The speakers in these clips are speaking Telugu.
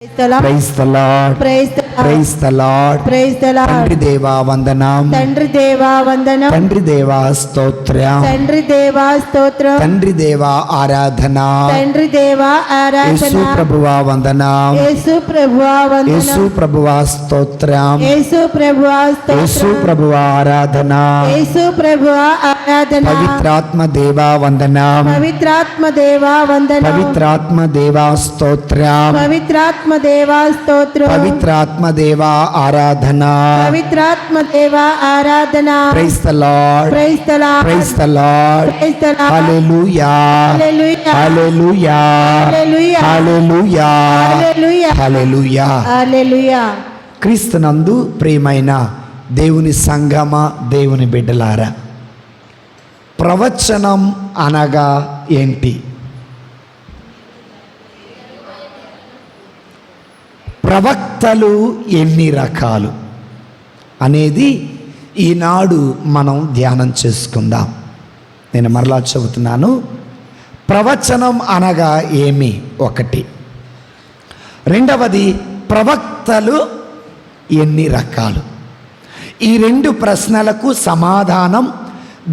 Praise the lord, praise the lord, praise the Lord. తండ్రి దేవా వందనం, తండ్రి దేవా వందనం, తండ్రి దేవా స్తోత్రం, తండ్రి దేవా స్తోత్రం, తండ్రి దేవా ఆరాధన, తండ్రి దేవా ఆరాధన. యేసు ప్రభువా వందనం, యేసు ప్రభువా వందనం, యేసు ప్రభువా స్తోత్రం, యేసు ప్రభువా స్తోత్రం, యేసు ప్రభువా ఆరాధన, యేసు ప్రభువా ఆరాధన. పవిత్రాత్మ దేవా వందనం, పవిత్రాత్మ దేవా వందనం, పవిత్రాత్మ దేవా స్తోత్రం, పవిత్రాత్మ దేవా స్తోత్రం, పవిత్రాత్మ దేవా ఆరాధన, పవిత్రాత్మ దేవా ఆరాధన. Praise the lord, praise the lord, praise the lord, praise the lord. Hallelujah, hallelujah, hallelujah, hallelujah, hallelujah, hallelujah, hallelujah. క్రీస్తునందు ప్రియమైన దేవుని సంగమ, దేవుని బిడ్డలారా, ప్రవచనం అనగా ఏంటి? ప్రవక్తలు ఎన్ని రకాలు అనేది ఈనాడు మనం ధ్యానం చేసుకుందాం. నేను మరలా చెబుతున్నాను, ప్రవచనం అనగా ఏమి ఒకటి, రెండవది ప్రవక్తలు ఎన్ని రకాలు. ఈ రెండు ప్రశ్నలకు సమాధానం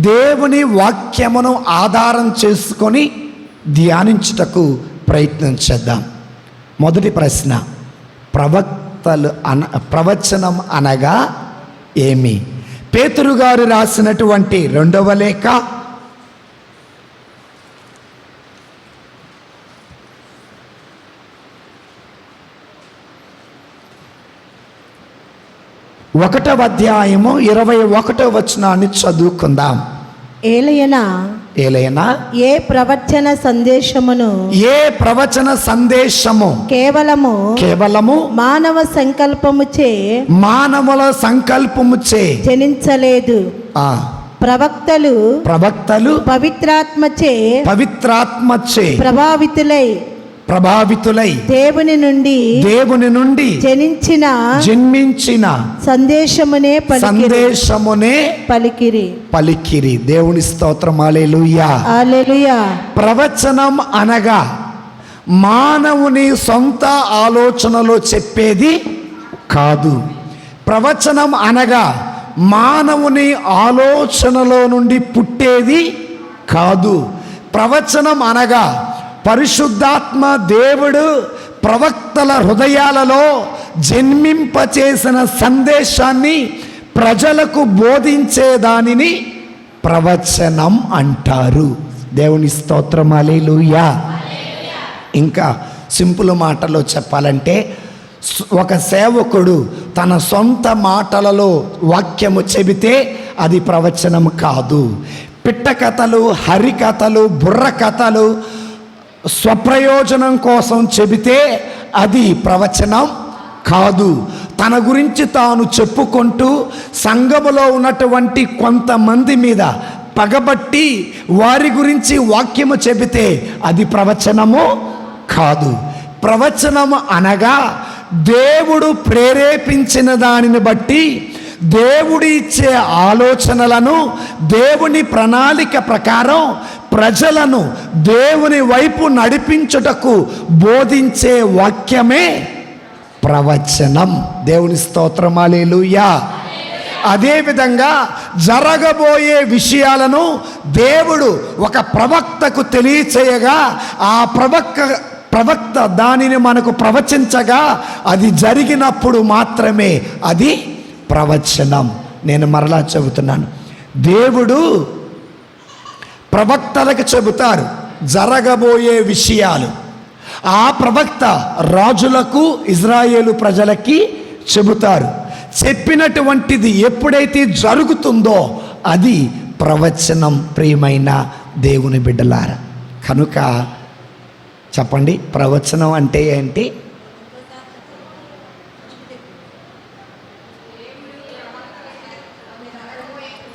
దేవుని వాక్యమును ఆధారం చేసుకొని ధ్యానించుటకు ప్రయత్నం చేద్దాం. మొదటి ప్రశ్న, ప్రవచనం అనగా ఏమి? పేతురు గారు రాసినటువంటి 2వ లేఖ 1వ అధ్యాయము 21వ వచనాన్ని చదువుకుందాం. ఏలయనా ఏ ప్రవచన సందేశము కేవలము మానవుల సంకల్పముచే జనించలేదు. ప్రవక్తలు పవిత్రాత్మచే ప్రభావితులై దేవుని నుండి జన్మించిన సందేశమునే పలికిరి. దేవుని స్తోత్రం, హల్లెలూయా, హల్లెలూయా. ప్రవచనం అనగా మానవుని సొంత ఆలోచనలో చెప్పేది కాదు. ప్రవచనం అనగా మానవుని ఆలోచనలో నుండి పుట్టేది కాదు. ప్రవచనం అనగా పరిశుద్ధాత్మ దేవుడు ప్రవక్తల హృదయాలలో జన్మింపచేసిన సందేశాన్ని ప్రజలకు బోధించేదానిని ప్రవచనం అంటారు. దేవుని స్తోత్రం, హల్లెలూయా. ఇంకా సింపుల్ మాటలో చెప్పాలంటే, ఒక సేవకుడు తన సొంత మాటలలో వాక్యము చెబితే అది ప్రవచనం కాదు. పిట్టకథలు, హరికథలు, బుర్రకథలు స్వప్రయోజనం కోసం చెబితే అది ప్రవచనం కాదు. తన గురించి తాను చెప్పుకుంటూ సంఘములో ఉన్నటువంటి కొంతమంది మీద పగబట్టి వారి గురించి వాక్యము చెబితే అది ప్రవచనము కాదు. ప్రవచనము అనగా దేవుడు ప్రేరేపించిన దానిని బట్టి దేవుడు ఇచ్చే ఆలోచనలను దేవుని ప్రణాళిక ప్రకారం ప్రజలను దేవుని వైపు నడిపించుటకు బోధించే వాక్యమే ప్రవచనం. దేవుని స్తోత్రం, హల్లెలూయా. అదేవిధంగా జరగబోయే విషయాలను దేవుడు ఒక ప్రవక్తకు తెలియచేయగా ఆ ప్రవక్త దానిని మనకు ప్రవచించగా అది జరిగినప్పుడు మాత్రమే అది ప్రవచనం. నేను మరలా చెబుతున్నాను, దేవుడు ప్రవక్తలకు చెబుతారు జరగబోయే విషయాలు. ఆ ప్రవక్త రాజులకు, ఇజ్రాయేలు ప్రజలకి చెబుతారు. చెప్పినటువంటిది ఎప్పుడైతే జరుగుతుందో అది ప్రవచనం. ప్రియమైన దేవుని బిడ్డలారా, కనుక చెప్పండి, ప్రవచనం అంటే ఏంటి?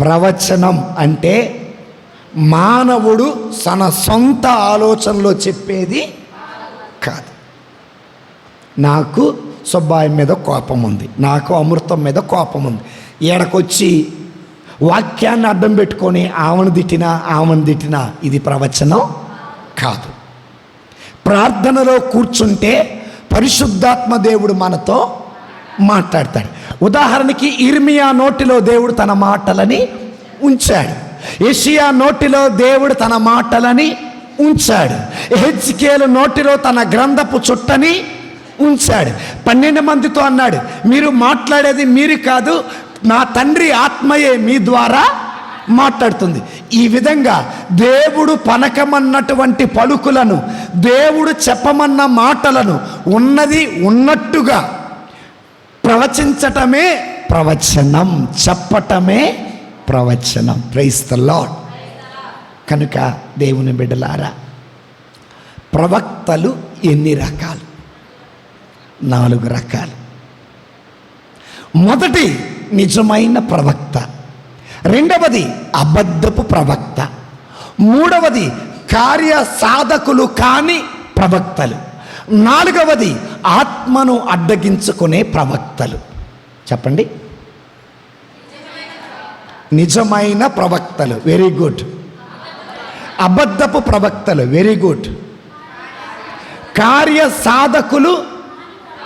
ప్రవచనం అంటే మానవుడు తన సొంత ఆలోచనలో చెప్పేది కాదు. నాకు సుబ్బాయి మీద కోపం ఉంది, నాకు అమృతం మీద కోపం ఉంది, ఏడకొచ్చి వాక్యాన్ని అడ్డం పెట్టుకొని ఆమెను తిట్టినా ఇది ప్రవచనం కాదు. ప్రార్థనలో కూర్చుంటే పరిశుద్ధాత్మ దేవుడు మనతో మాట్లాడతాడు. ఉదాహరణకి ఇర్మియా నోటిలో దేవుడు తన మాటలని ఉంచాడు, యెషయా నోటిలో దేవుడు తన మాటలని ఉంచాడు, ఎహెజ్కేలు నోటిలో తన గ్రంథపు చుట్టని ఉంచాడు. 12 మందితో అన్నాడు, మీరు మాట్లాడేది మీరు కాదు, నా తండ్రి ఆత్మయే మీ ద్వారా మాట్లాడుతుంది. ఈ విధంగా దేవుడు పలకమన్నటువంటి పలుకులను, దేవుడు చెప్పమన్న మాటలను ఉన్నది ఉన్నట్టుగా ప్రవచించటమే ప్రవచనం, చెప్పటమే ప్రవచనం. Praise the Lord. కనుక దేవుని బిడ్డలారా, ప్రవక్తలు ఎన్ని రకాలు? 4 రకాలు. మొదటి నిజమైన ప్రవక్త, రెండవది అబద్ధపు ప్రవక్త, మూడవది కార్య సాధకులు కాని ప్రవక్తలు, నాలుగవది ఆత్మను అడ్డగించుకునే ప్రవక్తలు. చెప్పండి. నిజమైన ప్రవక్తలు, వెరీ గుడ్. అబద్ధపు ప్రవక్తలు, వెరీ గుడ్. కార్య సాధకులు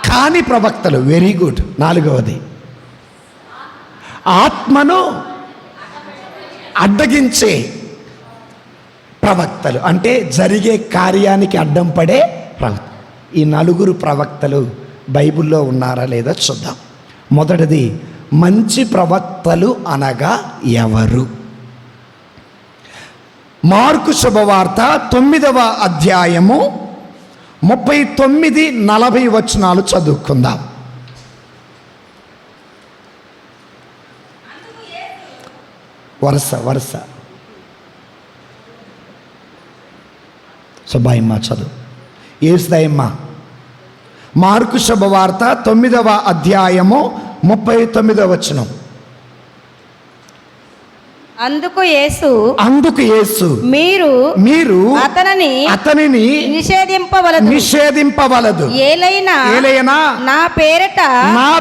కాని ప్రవక్తలు, వెరీ గుడ్. నాలుగవది ఆత్మను అడ్డగించే ప్రవక్తలు, అంటే జరిగే కార్యానికి అడ్డం పడే ప్రవక్త. ఈ 4 ప్రవక్తలు బైబిల్లో ఉన్నారా లేదా చూద్దాం. మొదటిది, మంచి ప్రవక్తలు అనగా ఎవరు? మార్కు శుభవార్త 9వ అధ్యాయము 39-40 వచనాలు చదువుకుందాం. వరుస సుబ్బాయమ్మ చదువు. ఏసుదయమ్మ. మార్కు శుభవార్త 9వ అధ్యాయము 39వ వచనం. అందుకు యేసు మీరు అతనిని నిషేధింపవలదు. ఏలైనా నా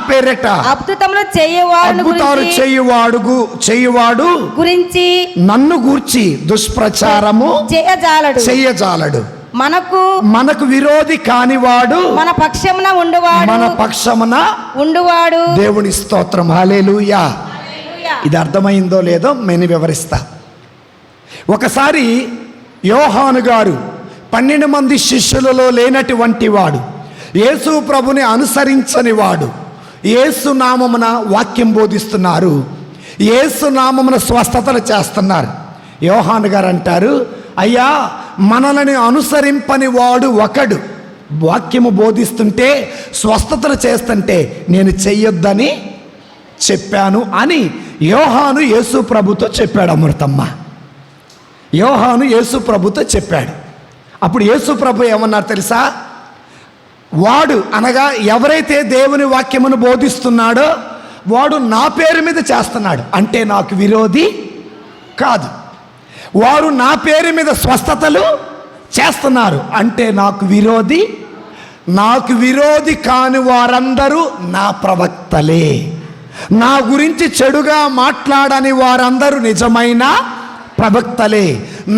పేరట అద్భుతములు చేయువాడు గురించి నన్ను గూర్చి దుష్ప్రచారము చేయజాలడు. మనకు విరోధి కానివాడు మన పక్షమున ఉండువాడు. దేవుని స్తోత్రం. హల్లెలూయా. ఇది అర్థమైందో లేదో నేను వివరిస్తా. ఒకసారి యోహాను గారు 12 మంది శిష్యులలో లేనటువంటి వాడు, యేసు ప్రభుని అనుసరించని వాడు, యేసు నామమున వాక్యం బోధిస్తున్నారు, యేసు నామమున స్వస్థతలు చేస్తున్నారు. యోహాను గారు అంటారు, అయ్యా మనల్ని అనుసరింపని వాడు ఒకడు వాక్యము బోధిస్తుంటే, స్వస్థతలు చేస్తుంటే నేను చెయ్యొద్దని చెప్పాను అని యోహాను యేసు ప్రభుతో చెప్పాడు. అమృతమ్మ, యోహాను యేసు ప్రభుతో చెప్పాడు. అప్పుడు యేసు ప్రభు ఏమన్నారు తెలుసా? వాడు అనగా ఎవరైతే దేవుని వాక్యమును బోధిస్తున్నాడో వాడు నా పేరు మీద చేస్తున్నాడు అంటే నాకు విరోధి కాదు. వారు నా పేరు మీద స్వస్థతలు చేస్తున్నారు అంటే నాకు విరోధి కాని వారందరూ నా ప్రవక్తలే. నా గురించి చెడుగా మాట్లాడని వారందరూ నిజమైన ప్రవక్తలే.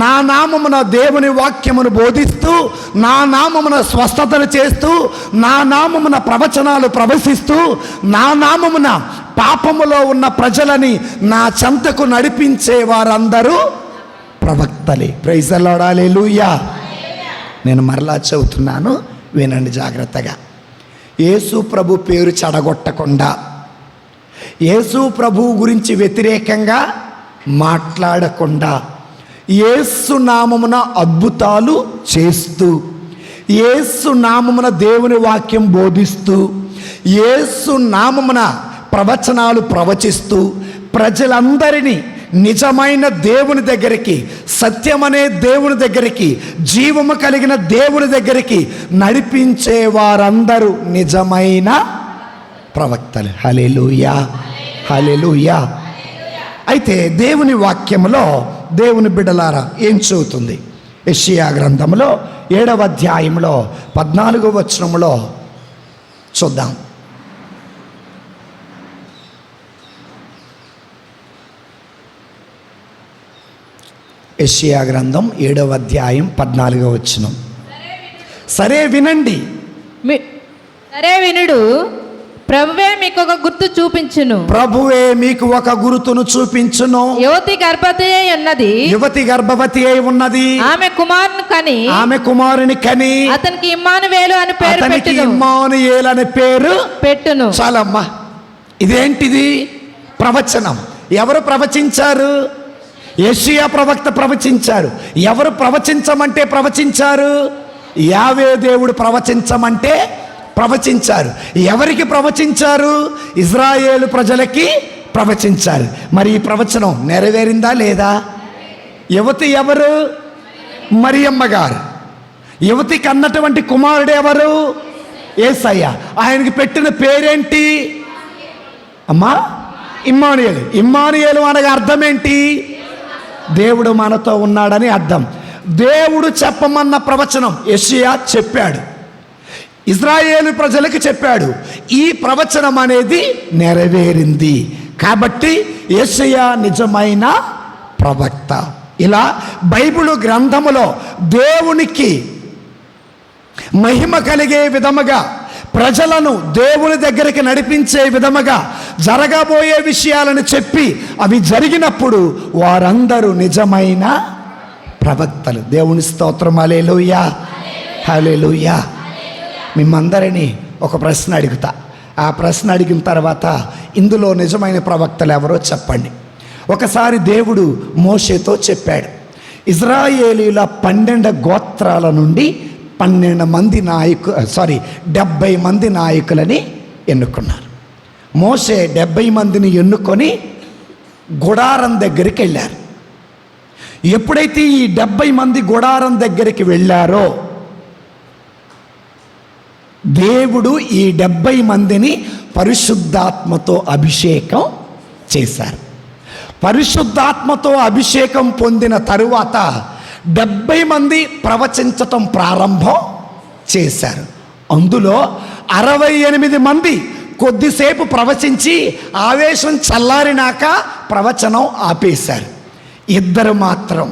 నా నామమున దేవుని వాక్యమును బోధిస్తూ, నా నామమున స్వస్థతలు చేస్తూ, నా నామమున ప్రవచనాలు ప్రవశిస్తూ, నా నామమున పాపములో ఉన్న ప్రజలని నా చెంతకు నడిపించే వారందరూ ప్రవక్తలే. Praise the lord. హల్లెలూయా. నేను మరలా చెబుతున్నాను, వినండి జాగ్రత్తగా. యేసు ప్రభు పేరు చెడగొట్టకుండా, యేసు ప్రభువు గురించి వ్యతిరేకంగా మాట్లాడకుండా, యేసు నామమున అద్భుతాలు చేస్తూ, యేసు నామమున దేవుని వాక్యం బోధిస్తూ, యేసు నామమున ప్రవచనాలు ప్రవచిస్తూ ప్రజలందరినీ నిజమైన దేవుని దగ్గరికి, సత్యమనే దేవుని దగ్గరికి, జీవము కలిగిన దేవుని దగ్గరికి నడిపించే వారందరూ నిజమైన ప్రవక్తలు. హల్లెలూయా, హల్లెలూయా. అయితే దేవుని వాక్యములో దేవుని బిడ్డలారా ఏం చెబుతుంది? యెషయా గ్రంథంలో 7వ అధ్యాయంలో 14వ వచనంలో చూద్దాం. యెషయా గ్రంథం 7వ అధ్యాయం 14వ వచనం. సరే వినండి, సరే వినుడు, ప్రభువే మీకు ఒక గుర్తు చూపించును. ప్రభువే మీకు ఒక గురుతును చూపించును. యువతి గర్భవతి అయి ఉన్నది. యువతి గర్భవతి అయి ఉన్నది. ఆమె కుమారుని కని. ఆమె కుమారుని కని. అతనికి ఇమ్మానువేలు అని పేరు అతనికి పెట్టును. ఇమ్మానుయేలు అనే పేరు పెట్టును. చాలమ్మా. ఇదేంటిది? ప్రవచనం. ఎవరు ప్రవచించారు? యెషయా ప్రవక్త ప్రవచించారు. ఎవరు ప్రవచించమంటే ప్రవచించారు? యావే దేవుడు ప్రవచించమంటే ప్రవచించారు. ఎవరికి ప్రవచించారు? ఇజ్రాయేలు ప్రజలకి ప్రవచించారు. మరి ఈ ప్రవచనం నెరవేరిందా లేదా? యువతి ఎవరు? మరియమ్మ గారు. యువతికి అన్నటువంటి కుమారుడు ఎవరు? యేసయ్య. ఆయనకి పెట్టిన పేరేంటి అమ్మా? ఇమ్మానుయేలు. ఇమ్మానుయేలు అనగా అర్థం ఏంటి? దేవుడు మనతో ఉన్నాడని అర్థం. దేవుడు చెప్పమన్న ప్రవచనం యెషయా చెప్పాడు, ఇజ్రాయేలు ప్రజలకు చెప్పాడు. ఈ ప్రవచనం అనేది నెరవేరింది. కాబట్టి యెషయా నిజమైన ప్రవక్త. ఇలా బైబిలు గ్రంథములో దేవునికి మహిమ కలిగే విధముగా, ప్రజలను దేవుని దగ్గరికి నడిపించే విధముగా జరగబోయే విషయాలను చెప్పి అవి జరిగినప్పుడు వారందరూ నిజమైన ప్రవక్తలు. దేవుని స్తోత్రం. హల్లెలూయా, హల్లెలూయా. మిమ్మందరినీ ఒక ప్రశ్న అడుగుతా. ఆ ప్రశ్న అడిగిన తర్వాత ఇందులో నిజమైన ప్రవక్తలు ఎవరో చెప్పండి. ఒకసారి దేవుడు మోషేతో చెప్పాడు, ఇజ్రాయేలీల 12 గోత్రాల నుండి 70 మంది నాయకులని ఎన్నుకున్నారు. మోషే 70 మందిని ఎన్నుకొని గుడారం దగ్గరికి వెళ్ళారు. ఎప్పుడైతే ఈ 70 మంది గుడారం దగ్గరికి వెళ్ళారో దేవుడు ఈ 70 మందిని పరిశుద్ధాత్మతో అభిషేకం చేశారు. పరిశుద్ధాత్మతో అభిషేకం పొందిన తరువాత 70 మంది ప్రవచించటం ప్రారంభం చేశారు. అందులో 68 మంది కొద్దిసేపు ప్రవచించి ఆవేశం చల్లారినాక ప్రవచనం ఆపేశారు. ఇద్దరు మాత్రం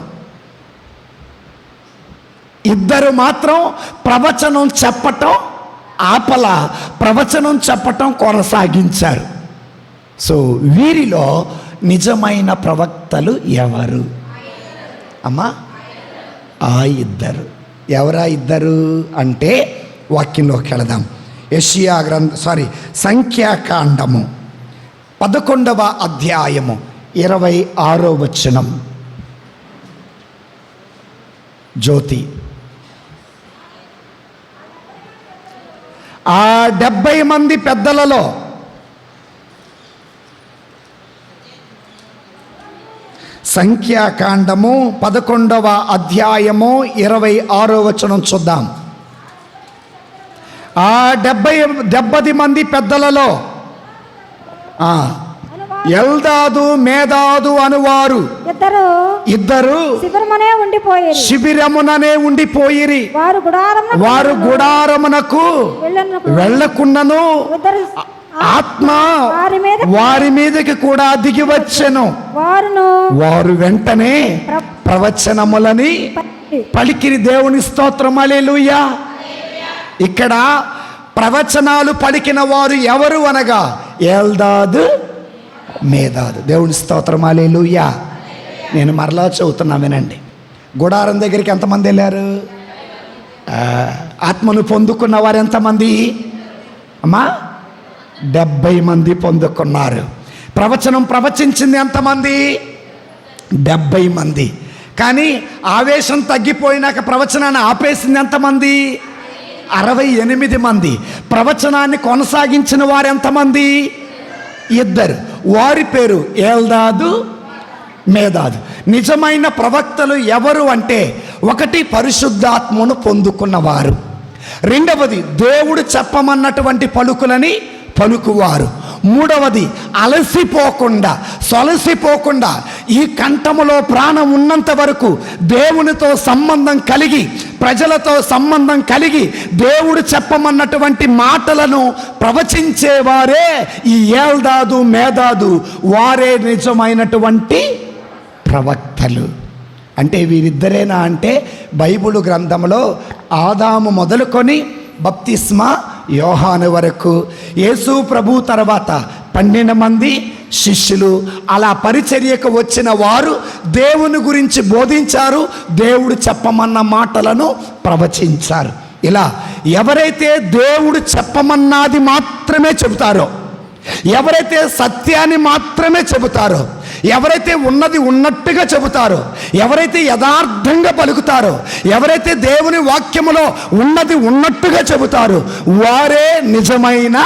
ప్రవచనం చెప్పటం ఆపల, ప్రవచనం చెప్పటం కొనసాగించారు. సో వీరిలో నిజమైన ప్రవక్తలు ఎవరు అమ్మా? ఆ ఇద్దరు. ఎవరా ఇద్దరు అంటే వాక్యంలోకి వెళదాం. యెషయా సంఖ్యాకాండము 11వ అధ్యాయము 26వ వచనం. జ్యోతి. ఆ 70 మంది పెద్దలలో సంఖ్యాకాండము 11వ అధ్యాయము 26వ వచనం చూద్దాం. ఆ 70 మంది పెద్దలలో ఎల్దాదు మేదాదు అనువారు ఇద్దరు శిబిరముననే ఉండిపోయిరి. వారు గుడారమునకు వెళ్ళకున్నను ఆత్మ వారి మీదకి కూడా దిగి వచ్చెను. వారు వెంటనే ప్రవచనములని పలికిరి. దేవుని స్తోత్రం. హల్లెలూయా. ఇక్కడ ప్రవచనాలు పలికిన వారు ఎవరు అనగా ఎల్దాదు మేదాదు. దేవుని స్తోత్రం. హల్లెలూయా. నేను మరలా చదువుతున్నా వినండి. గుడారం దగ్గరికి ఎంతమంది వెళ్ళారు? ఆత్మను పొందుకున్న వారు ఎంతమంది అమ్మా? 70 మంది పొందుకున్నారు. ప్రవచనం ప్రవచించింది ఎంతమంది? 70 మంది. కానీ ఆవేశం తగ్గిపోయినాక ప్రవచనాన్ని ఆపేసింది ఎంతమంది? 68 మంది. ప్రవచనాన్ని కొనసాగించిన వారు ఎంతమంది? ఇద్దరు. వారి పేరు ఎల్దాదు మేదాదు. నిజమైన ప్రవక్తలు ఎవరు అంటే, ఒకటి పరిశుద్ధాత్మను పొందుకున్నవారు, రెండవది దేవుడు చెప్పమన్నటువంటి పలుకులని పలుకువారు, మూడవది అలసిపోకుండా సొలసిపోకుండా ఈ కంఠములో ప్రాణం ఉన్నంత వరకు దేవునితో సంబంధం కలిగి, ప్రజలతో సంబంధం కలిగి దేవుడు చెప్పమన్నటువంటి మాటలను ప్రవచించేవారే ఈ ఎల్దాదు మేదాదు. వారే నిజమైనటువంటి ప్రవక్తలు. అంటే వీరిద్దరేనా అంటే, బైబిలు గ్రంథంలో ఆదాము మొదలుకొని బప్తిస్మా యోహాను వరకు, యేసు ప్రభు తర్వాత 12 మంది శిష్యులు. అలా పరిచర్యకు వచ్చిన వారు దేవుని గురించి బోధించారు, దేవుడు చెప్పమన్న మాటలను ప్రవచించారు. ఇలా ఎవరైతే దేవుడు చెప్పమన్నది మాత్రమే చెబుతారో, ఎవరైతే సత్యాన్ని మాత్రమే చెబుతారో, ఎవరైతే ఉన్నది ఉన్నట్టుగా చెబుతారో, ఎవరైతే యథార్థంగా పలుకుతారో, ఎవరైతే దేవుని వాక్యములో ఉన్నది ఉన్నట్టుగా చెబుతారో వారే నిజమైన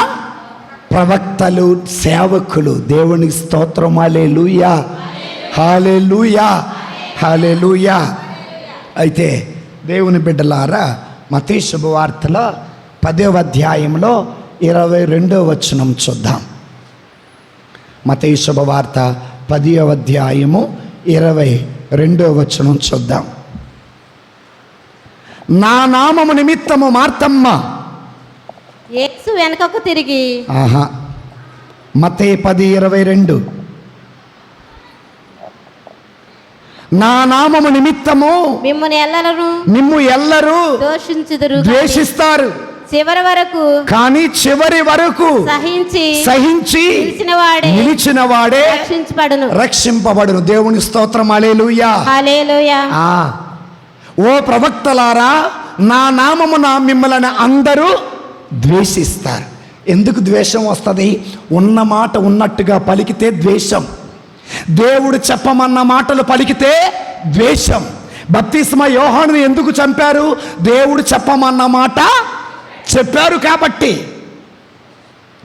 ప్రవక్తలు, సేవకులు. దేవునికి స్తోత్రం. హల్లెలూయా, హల్లెలూయా, హల్లెలూయా. అయితే దేవుని బిడ్డలారా, మత్తయి శుభవార్తలో 10వ అధ్యాయంలో 22వ వచనం చూద్దాం. మత్తయి శుభవార్త 10వ అధ్యాయము 22వ వచనం చూద్దాం. నా నామము నిమిత్తము మార్తమ్మ. యేసు వెనుకకు తిరిగి మత్తయి 10:22 నా నామము నిమిత్తము మిమ్ము ఎల్లరూ ద్వేషిస్తారు, చివరి వరకు కానీ చివరి వరకు సహించి నిలిచిన వాడే రక్షింపబడును. దేవుని స్తోత్రం. హల్లెలూయా, హల్లెలూయా. ఓ ప్రవక్తలారా, నా నామమున మిమ్మల్ని అందరూ ద్వేషిస్తారు. ఎందుకు ద్వేషం వస్తుంది? ఉన్న మాట ఉన్నట్టుగా పలికితే ద్వేషం, దేవుడు చెప్పమన్న మాటలు పలికితే ద్వేషం. బప్తిస్మా యోహానుని ఎందుకు చంపారు? దేవుడు చెప్పమన్న మాట చెప్పారు కాబట్టి.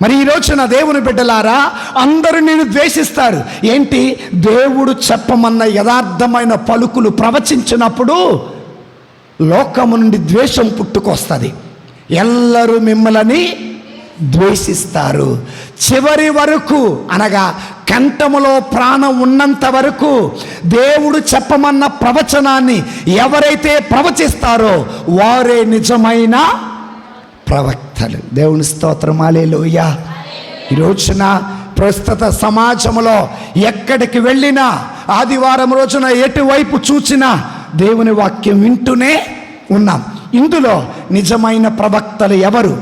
మరి ఈ రోజున దేవుని బిడ్డలారా, అందరూ నేను ద్వేషిస్తారు. ఏంటి? దేవుడు చెప్పమన్న యథార్థమైన పలుకులు ప్రవచించినప్పుడు లోకము నుండి ద్వేషం పుట్టుకొస్తుంది. ఎల్లరూ మిమ్మల్ని ద్వేషిస్తారు. చివరి వరకు అనగా కంఠములో ప్రాణం ఉన్నంత వరకు దేవుడు చెప్పమన్న ప్రవచనాన్ని ఎవరైతే ప్రవచిస్తారో వారే నిజమైన ప్రవక్తలు. దేవుని స్తోత్రం. హల్లెలూయా. ఈ రోజున ప్రస్తుత సమాజంలో ఎక్కడికి వెళ్ళినా, ఆదివారం రోజున ఎటువైపు చూసినా దేవుని వాక్యం వింటూనే ఉన్నాం. ఇందులో నిజమైన ప్రవక్తలు ఎవరు?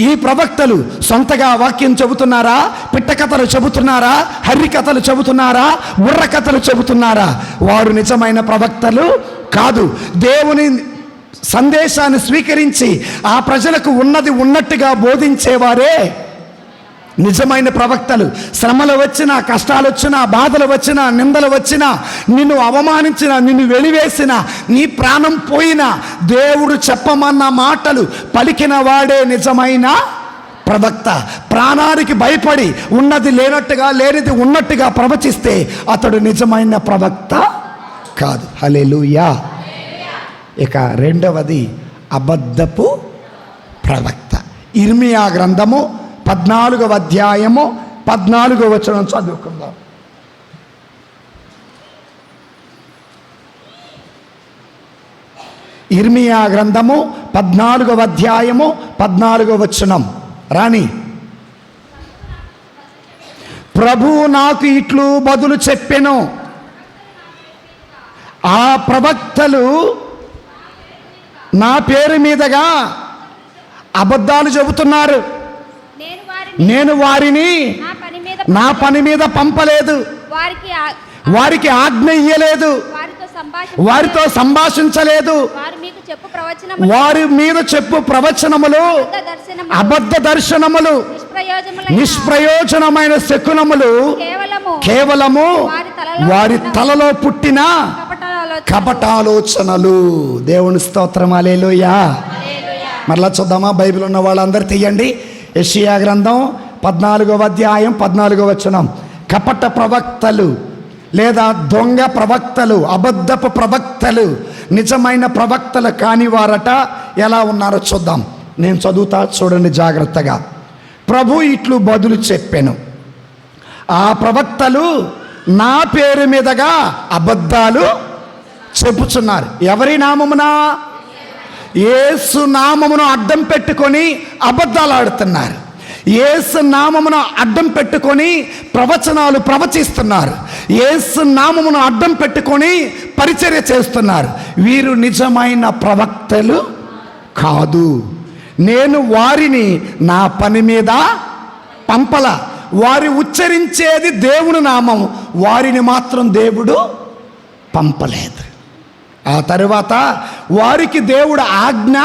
ఈ ప్రవక్తలు సొంతగా వాక్యం చెబుతున్నారా? పిట్టకథలు చెబుతున్నారా? హరికథలు చెబుతున్నారా? బుర్ర కథలు చెబుతున్నారా? వారు నిజమైన ప్రవక్తలు కాదు. దేవుని సందేశాన్ని స్వీకరించి ఆ ప్రజలకు ఉన్నది ఉన్నట్టుగా బోధించేవారే నిజమైన ప్రవక్తలు. శ్రమలు వచ్చినా, కష్టాలు వచ్చినా, బాధలు వచ్చినా, నిందలు వచ్చినా, నిన్ను అవమానించిన, నిన్ను వెలివేసిన, నీ ప్రాణం పోయినా దేవుడు చెప్పమన్న మాటలు పలికిన వాడే నిజమైన ప్రవక్త. ప్రాణానికి భయపడి ఉన్నది లేనట్టుగా, లేనిది ఉన్నట్టుగా ప్రవచిస్తే అతడు నిజమైన ప్రవక్త కాదు. హల్లెలూయా. ఇక రెండవది అబద్ధపు ప్రవక్త. ఇర్మియా గ్రంథము 14వ అధ్యాయము 14వ వచనం చదువుకుందాం. ఇర్మియా గ్రంథము 14వ అధ్యాయము 14వ వచనం. రాణి, ప్రభువు నాకు ఇట్లు బదులు చెప్పెను, ఆ ప్రవక్తలు నా పేరు మీదగా అబద్ధాలు చెబుతున్నారు. నేను వారిని నా పని మీద పంపలేదు, వారికి ఆజ్ఞ ఇయ్యలేదు, వారితో సంభాషించలేదు. వారి మీద చెప్పు ప్రవచనములు అబద్ధ దర్శనములు, నిష్ప్రయోజనమైన శకునములు, కేవలము వారి తలలో పుట్టిన కపటాలోచనలు. దేవుని స్తోత్రం. హల్లెలూయా. మరలా చూద్దామా? బైబిల్ ఉన్న వాళ్ళందరూ తీయండి. యెషయా గ్రంథం 14వ అధ్యాయం 14వ వచనం. కపట ప్రవక్తలు లేదా దొంగ ప్రవక్తలు, అబద్ధపు ప్రవక్తలు, నిజమైన ప్రవక్తలు కాని వారట ఎలా ఉన్నారో చూద్దాం. నేను చదువుతా, చూడండి జాగ్రత్తగా. ప్రభు ఇట్లు బదులు చెప్పెను, ఆ ప్రవక్తలు నా పేరు మీదగా అబద్ధాలు చెప్పుచున్నారు. ఎవరి నామమున? యేసు నామమును అడ్డం పెట్టుకొని అబద్ధాలు ఆడుతున్నారు. యేసు నామమును అడ్డం పెట్టుకొని ప్రవచనాలు ప్రవచిస్తున్నారు. యేసు నామమును అడ్డం పెట్టుకొని పరిచర్య చేస్తున్నారు. వీరు నిజమైన ప్రవక్తలు కాదు. నేను వారిని నా పని మీద పంపల. వారి ఉచ్చరించేది దేవుని నామం, వారిని మాత్రం దేవుడు పంపలేదు. ఆ తరువాత వారికి దేవుడు ఆజ్ఞ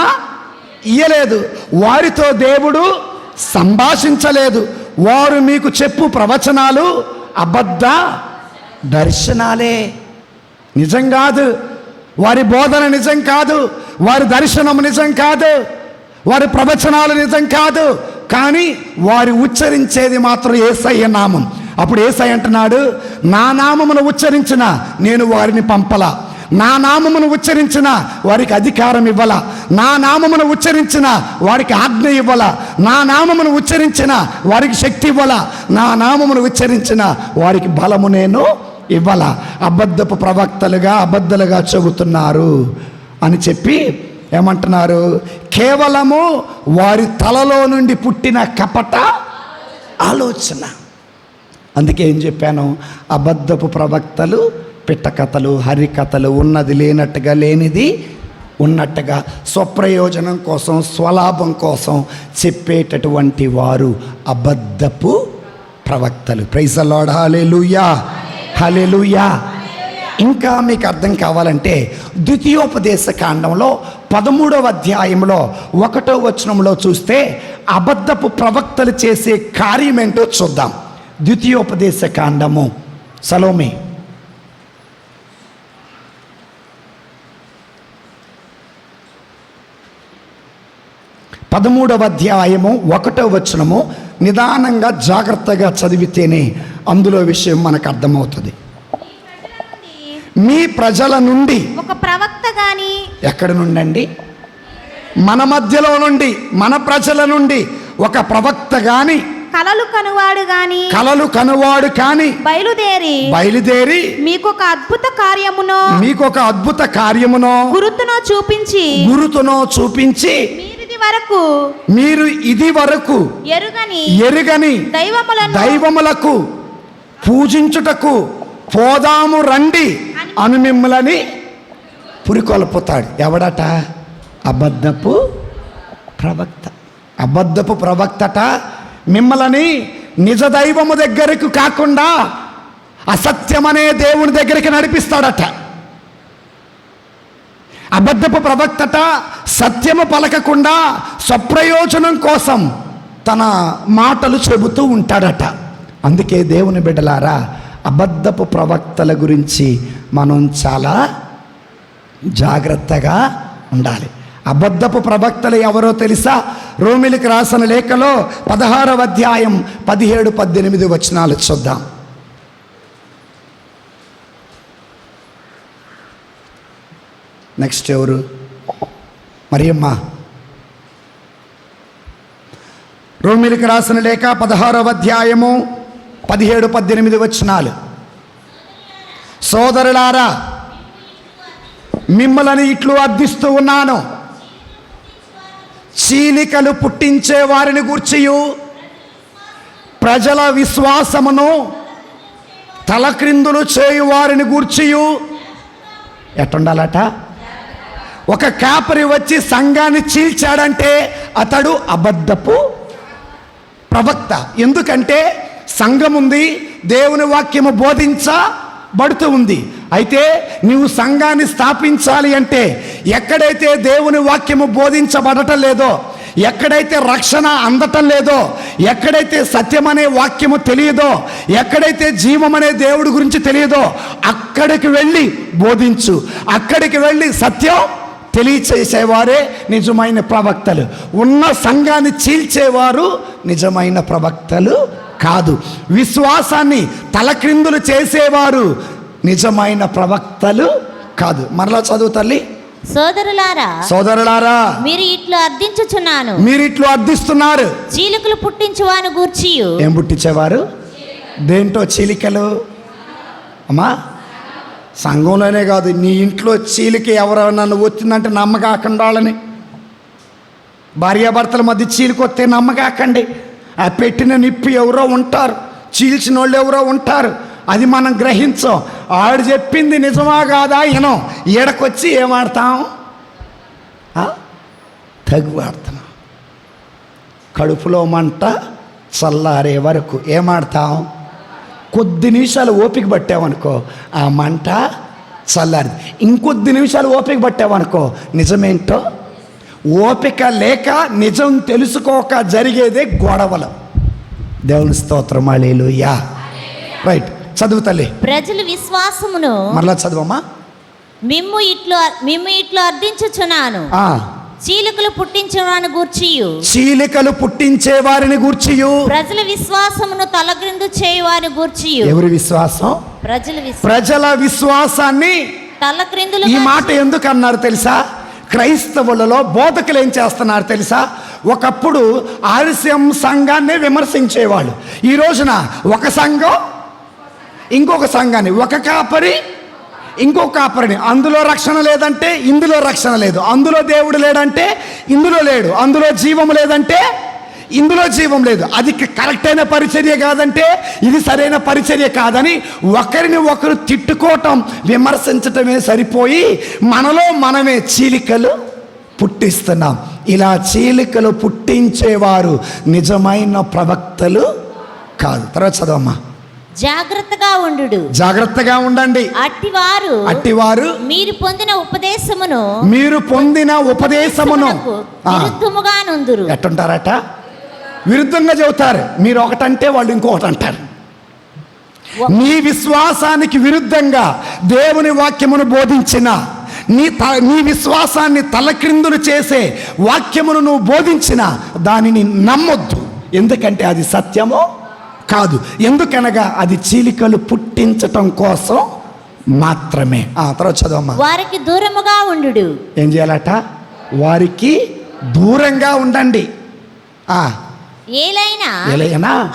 ఇయ్యలేదు, వారితో దేవుడు సంభాషించలేదు. వారు మీకు చెప్పు ప్రవచనాలు అబద్ధ దర్శనాలే, నిజం కాదు. వారి బోధన నిజం కాదు, వారి దర్శనం నిజం కాదు, వారి ప్రవచనాలు నిజం కాదు. కానీ వారి ఉచ్చరించేది మాత్రం యేసయ్య నామం. అప్పుడు యేసయ్య అంటున్నాడు, నా నామమును ఉచ్చరించిన నేను వారిని పంపల, నా నామమును ఉచ్చరించిన వారికి అధికారం ఇవ్వాల, నా నామమును ఉచ్చరించిన వారికి ఆజ్ఞ ఇవ్వాల, నా నామమును ఉచ్చరించిన వారికి శక్తి ఇవ్వాల, నా నామమును ఉచ్చరించిన వారికి బలము నేను ఇవ్వాల. అబద్ధపు ప్రవక్తలుగా అబద్ధలుగా చెబుతున్నారు అని చెప్పి ఏమంటున్నారు? కేవలము వారి తలలో నుండి పుట్టిన కపట ఆలోచన. అందుకే ఏం చెప్పాను? అబద్ధపు ప్రవక్తలు పిట్టకథలు, హరికథలు, ఉన్నది లేనట్టుగా లేనిది ఉన్నట్టుగా స్వప్రయోజనం కోసం, స్వలాభం కోసం చెప్పేటటువంటి వారు అబద్ధపు ప్రవక్తలు. Praise the lord. Hallelujah, hallelujah. ఇంకా మీకు అర్థం కావాలంటే ద్వితీయోపదేశ కాండంలో 13వ అధ్యాయంలో 1వ వచనంలో చూస్తే అబద్ధపు ప్రవక్తలు చేసే కార్యం ఏంటో చూద్దాం. ద్వితీయోపదేశ కాండము, సలోమి 13వ అధ్యాయము 1వ వచనము నిదానంగా జాగ్రత్తగా చదివితేనే అందులో విషయం మనకు అర్థమవుతుంది. మీ ప్రజల నుండి ఒక ప్రవక్త గాని, ఎక్కడి నుండి అండి? మన మధ్యలో నుండి, మన ప్రజల నుండి ఒక ప్రవక్త గాని, కలలు కనువాడు గాని బయలుదేరి మీకు ఒక అద్భుత కార్యమును గురుతును చూపించి మీరు ఇది వరకు ఎరుగని దైవములకు పూజించుటకు పోదాము రండి అని మిమ్మల్ని పురికొల్పుతాడు. ఎవడట? అబద్ధపు ప్రవక్త. అబద్ధపు ప్రవక్తట మిమ్మల్ని నిజ దైవము దగ్గరకు కాకుండా అసత్యమనే దేవుని దగ్గరికి నడిపిస్తాడట. అబద్ధపు ప్రవక్తట సత్యము పలకకుండా స్వప్రయోజనం కోసం తన మాటలు చెబుతూ ఉంటాడట. అందుకే దేవుని బిడ్డలారా, అబద్ధపు ప్రవక్తల గురించి మనం చాలా జాగ్రత్తగా ఉండాలి. అబద్ధపు ప్రవక్తలు ఎవరో తెలుసా? రోమిలికి రాసిన లేఖలో 16వ అధ్యాయం 17-18 వచనాలు చూద్దాం. నెక్స్ట్ ఎవరు? మరియమ్మ. రోమిలికి రాసిన లేఖ 16వ అధ్యాయము 17-18 వచనాలు. సోదరులారా, మిమ్మల్ని ఇట్లు అర్థిస్తూ ఉన్నాను, చీలికలు పుట్టించే వారిని గూర్చియు ప్రజల విశ్వాసమును తలక్రిందులు చేయు వారిని గూర్చియు ఎట్టుండాలట? ఒక కాపరి వచ్చి సంఘాన్ని చీల్చాడంటే అతడు అబద్ధపు ప్రవక్త. ఎందుకంటే సంఘం ఉంది, దేవుని వాక్యము బోధించబడుతూ ఉంది. అయితే నీవు సంఘాన్ని స్థాపించాలి అంటే ఎక్కడైతే దేవుని వాక్యము బోధించబడటం లేదో, ఎక్కడైతే రక్షణ అందటం లేదో, ఎక్కడైతే సత్యం అనే వాక్యము తెలియదో, ఎక్కడైతే జీవం అనే దేవుడి గురించి తెలియదో అక్కడికి వెళ్ళి బోధించు, అక్కడికి వెళ్ళి సత్యం తెలియచేసేవారే నిజమైన ప్రవక్తలు. ఉన్న సంఘాన్ని చీల్చేవారు నిజమైన ప్రవక్తలు కాదు. విశ్వాసాన్ని తలక్రిందులు చేసేవారు నిజమైన ప్రవక్తలు కాదు. మరలా చదువు తల్లి. సోదరులారా, మీరు ఇట్లు అర్థిస్తున్నారు. చీలికలు పుట్టించువాను గూర్చి. ఏం పుట్టించేవారు? దేంటో చీలికలు? అమ్మా, సంఘంలోనే కాదు, నీ ఇంట్లో చీలిక ఎవరైనా వచ్చిందంటే నమ్మకాకండి. వాళ్ళని భార్యాభర్తల మధ్య చీలికొస్తే నమ్మకాకండి. ఆ పెట్టిన నిప్పి ఎవరో ఉంటారు, చీల్చిన వాళ్ళు ఎవరో ఉంటారు. అది మనం గ్రహించాం. ఆడు చెప్పింది నిజమా కాదా ఏనో ఈడకొచ్చి ఏమాడతాం? తగు ఆడుతున్నాం. కడుపులో మంట చల్లారే వరకు ఏమాడతాం? కొద్ది నిమిషాలు ఓపిక పట్టామనుకో ఆ మంట చల్లారి. ఇంకొద్ది నిమిషాలు ఓపిక పట్టామనుకో నిజమేంటో. ఓపిక లేక నిజం తెలుసుకోక జరిగేదే గొడవలు. దేవుని స్తోత్రం, హల్లెలూయా. రైట్, చదువు తల్లి. ప్రజలు విశ్వాసమును మరలా చదువమ్మా. మిమ్ము ఇట్లు అర్థించుచున్నాను, చీలికలు పుట్టించడాన్ని గూర్చియు, చీలికలు పుట్టించే వారిని గూర్చియు, ప్రజల విశ్వాసమును తలగ్రిందు చేయువారిని గూర్చియు. ఎవరి విశ్వాసం? ప్రజల విశ్వాసాన్ని తలగ్రిందులు. ఈ మాట ఎందుకు అన్నారు తెలుసా? క్రైస్తవులలో బోధకులు ఏం చేస్తున్నారు తెలుసా? ఒకప్పుడు ఆర్సిఎం సంఘాన్ని విమర్శించేవాళ్ళు. ఈ రోజున ఒక సంఘం ఇంకొక సంఘాన్ని, ఒక కాపరి ఇంకొక కాపరిని, అందులో రక్షణ లేదంటే ఇందులో రక్షణ లేదు, అందులో దేవుడు లేదంటే ఇందులో లేడు, అందులో జీవం లేదంటే ఇందులో జీవం లేదు, అది కరెక్ట్ అయిన పరిచర్య కాదంటే ఇది సరైన పరిచర్య కాదని ఒకరిని ఒకరు తిట్టుకోవటం, విమర్శించటమే సరిపోయి మనలో మనమే చీలికలు పుట్టిస్తున్నాం. ఇలా చీలికలు పుట్టించేవారు నిజమైన ప్రవక్తలు కాదు. తర్వాత చదవమ్మా. జాగ్రత్తగా ఉండండి. అట్టివారు మీరు పొందిన ఉపదేశమును విరుద్ధముగా నుందురు. ఎట్టుంటారట? విరుద్ధంగా చెబుతారు. మీరు ఒకటంటే వాళ్ళు ఇంకొకటి అంటారు. నీ విశ్వాసానికి విరుద్ధంగా దేవుని వాక్యమును బోధించిన, నీ విశ్వాసాన్ని తలక్రిందులు చేసే వాక్యమును నువ్వు బోధించిన దానిని నమ్మొద్దు. ఎందుకంటే అది సత్యమో కాదు. ఎందుకనగా అది చీలికలు పుట్టించటం కోసం మాత్రమే. తర్వాత చదవమ్మా. వారికి దూరముగా ఉండు. ఏం చేయాలట? వారికి దూరంగా ఉండండి. ఏలైనా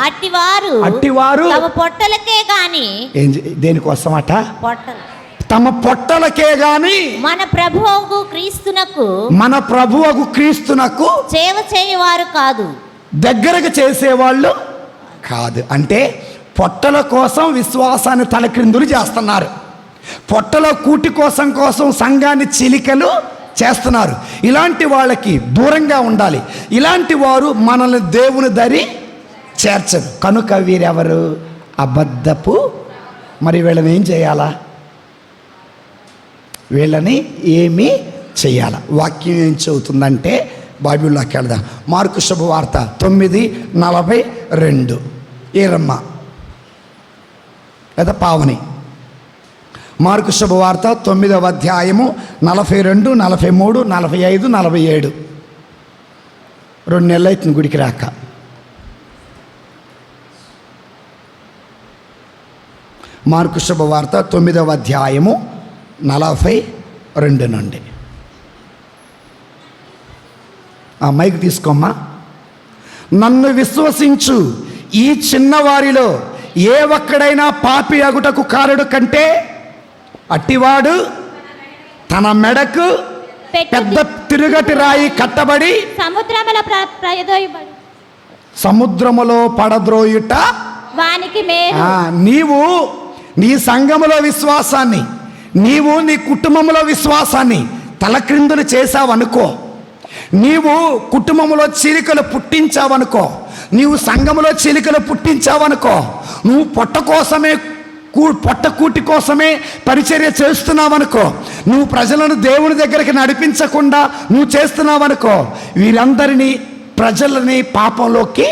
అట్టివారు తమ పొట్టలకే గాని, దేనికోసమట? తమ పొట్టలకే గాని మన ప్రభువగు క్రీస్తునకు సేవ చేయవారు కాదు, దగ్గరకు చేసేవాళ్ళు కాదు. అంటే పొట్టల కోసం విశ్వాసాన్ని తలక్రిందులు చేస్తున్నారు, పొట్టల కూటి కోసం సంఘాన్ని చిలికలు చేస్తున్నారు. ఇలాంటి వాళ్ళకి దూరంగా ఉండాలి. ఇలాంటి వారు మనల్ని దేవుని దరి చేర్చరు. కనుక వీరెవరు? అబద్ధపు. మరి వీళ్ళని ఏం చేయాలా? వీళ్ళని ఏమి చేయాలా? వాక్యం ఏం చెబుతుందంటే బైబిల్లోకి వెళ్దాం. మార్కు శుభవార్త 9:42. ఏరమ్మ లేదా పావని. మార్కు శుభవార్త 9వ అధ్యాయము 42, 43, 45, 47. 2 నెలలు అవుతుంది గుడికి రాక. మార్కు శుభవార్త 9వ అధ్యాయము 42 నుండి. ఆ మైక్ తీసుకోమ్మా. నన్ను విశ్వసించు ఈ చిన్నవారిలో ఏ ఒక్కడైనా పాపి అగుటకు కారుడు కంటే అట్టివాడు తన మెడకు పెద్ద తిరుగటి రాయి కట్టబడి సముద్రములో పడద్రోయుట వానికి. నీవు నీ సంఘములో విశ్వాసాన్ని, నీవు నీ కుటుంబంలో విశ్వాసాన్ని తలక్రిందులు చేశావనుకో, నీవు కుటుంబంలో చీలికలు పుట్టించావనుకో, నీవు సంఘములో చీలికలు పుట్టించావనుకో, నువ్వు పొట్టకూటి కోసమే పరిచర్య చేస్తున్నావనుకో, నువ్వు ప్రజలను దేవుని దగ్గరికి నడిపించకుండా నువ్వు చేస్తున్నావనుకో, వీరందరినీ ప్రజలని పాపంలోకి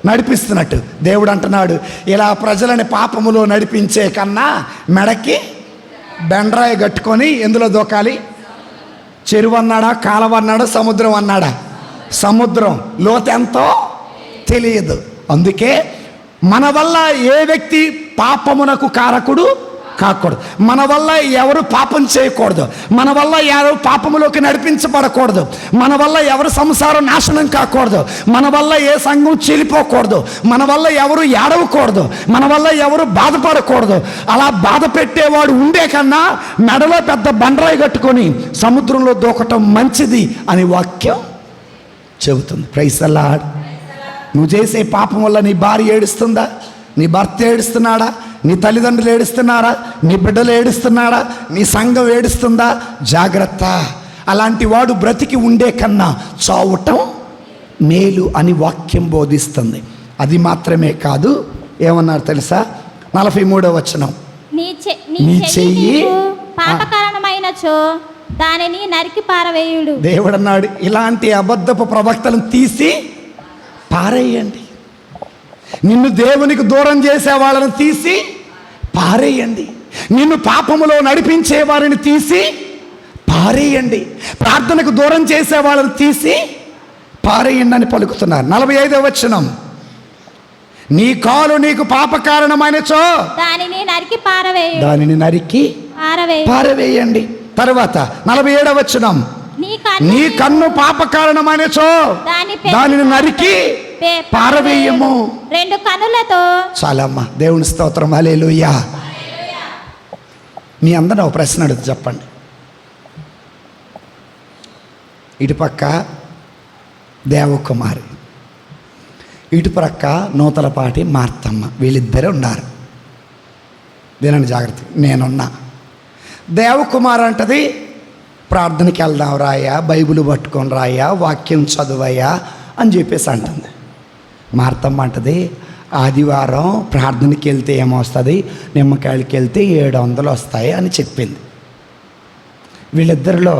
నడిపిస్తున్నట్టు దేవుడు అంటున్నాడు. ఇలా ప్రజలని పాపములో నడిపించే కన్నా మెడకి బెండ్రాయి కట్టుకొని ఎందులో దూకాలి? చెరువు అన్నాడా, కాలువ అన్నాడా, సముద్రం అన్నాడా? సముద్రం లోతెంతో తెలియదు. అందుకే మన వల్ల ఏ వ్యక్తి పాపమునకు కారకుడు కాకూడదు. మన వల్ల ఎవరు పాపం చేయకూడదు. మన వల్ల ఎవరు పాపములోకి నడిపించబడకూడదు. మన వల్ల ఎవరు సంసారం నాశనం కాకూడదు. మన వల్ల ఏ సంఘం చీలిపోకూడదు. మన వల్ల ఎవరు ఏడవకూడదు. మన వల్ల ఎవరు బాధపడకూడదు. అలా బాధ పెట్టేవాడు ఉండే కన్నా మెడలో పెద్ద బండరాయి కట్టుకొని సముద్రంలో దూకటం మంచిది అని వాక్యం చెబుతుంది. Praise the Lord. నువ్వు చేసే పాపం వల్ల నీ భార్య ఏడుస్తుందా? నీ భర్త ఏడుస్తున్నాడా? నీ తల్లిదండ్రులు ఏడుస్తున్నారా? నీ బిడ్డలు ఏడుస్తున్నాడా? నీ సంఘం ఏడుస్తుందా? జాగ్రత్త. అలాంటి వాడు బ్రతికి ఉండే కన్నా చావటం మేలు అని వాక్యం బోధిస్తుంది. అది మాత్రమే కాదు, ఏమన్నారు తెలుసా? 43వ వచనం, నీ నీ చెయ్యి చెయ్యి నీకు పాపకారణమైనచో దానిని నరికి పారవేయుడు. దేవుడు అన్నాడు, ఇలాంటి అబద్ధపు ప్రవక్తలను తీసి పారేయండి. నిన్ను దేవునికి దూరం చేసే వాళ్ళని తీసి పారేయండి. నిన్ను పాపములో నడిపించే వారిని తీసి పారేయండి. ప్రార్థనకు దూరం చేసే వాళ్ళని తీసి పారేయండి అని పలుకుతున్నారు. 45వ వచనం, నీ కాలు నీకు పాప కారణమైనచో దానిని నరికి పారవేయుడు. దానిని నరికి పారవేయండి. తర్వాత 47వ వచనం, నీ కన్ను పాప కారణమైనచో దానిని నరికి పారవేయము. 2 కన్నులతో చాలమ్మా, దేవుని స్తోత్రం, హల్లెలూయా. మీ అందరూ ఒక ప్రశ్న అడుగుతూ చెప్పండి. ఇటుపక్క దేవకుమారి, ఇటుపక్క నూతలపాటి మార్తమ్మ, వీళ్ళిద్దరే ఉన్నారు. వినండి జాగ్రత్త, నేనున్నా. దేవకుమార్ అంటది, ప్రార్థనకి వెళ్దాం రాయా, బైబిల్ పట్టుకొని రాయా, వాక్యం చదువయ్యా అని చెప్పేసి అంటుంది. మార్తమ్మ అంటది, ఆదివారం ప్రార్థనకి వెళ్తే ఏమొస్తుంది, నిమ్మకాయలకి వెళ్తే 700 వస్తాయి అని చెప్పింది. వీళ్ళిద్దరిలో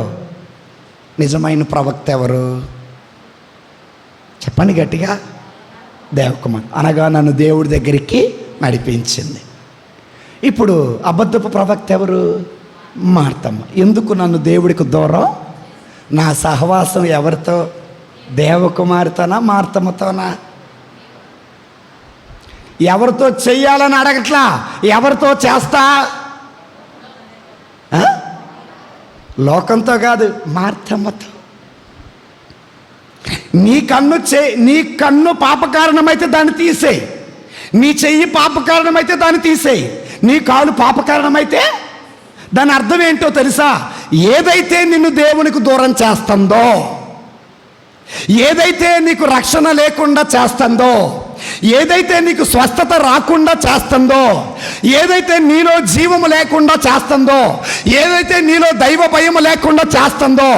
నిజమైన ప్రవక్త ఎవరు? చెప్పండి గట్టిగా. దేవకుమార్, అనగా నన్ను దేవుడి దగ్గరికి నడిపించింది. ఇప్పుడు అబద్ధపు ప్రవక్త ఎవరు? మార్తమ్మ. ఎందుకు నన్ను దేవుడికి దూరం? నా సహవాసం ఎవరితో? దేవకుమారితోనా మార్తమ్మతోనా? ఎవరితో చెయ్యాలని అడగట్లా, ఎవరితో చేస్తా? లోకంతో కాదు, మార్తమ్మతో. నీ కన్ను పాపకారణమైతే దాన్ని తీసేయి, నీ చెయ్యి పాపకారణమైతే దాన్ని తీసేయి, నీ కాలు పాపకారణమైతే దాని అర్థం ఏంటో తెలుసా? ఏదైతే నిన్ను దేవునికి దూరం చేస్తుందో, ఏదైతే నీకు రక్షణ లేకుండా చేస్తుందో, ఏదైతే నీకు స్వస్థత రాకుండా చేస్తుందో, ఏదైతే నీలో జీవము లేకుండా చేస్తుందో, ఏదైతే నీలో దైవ భయం లేకుండా చేస్తుందో,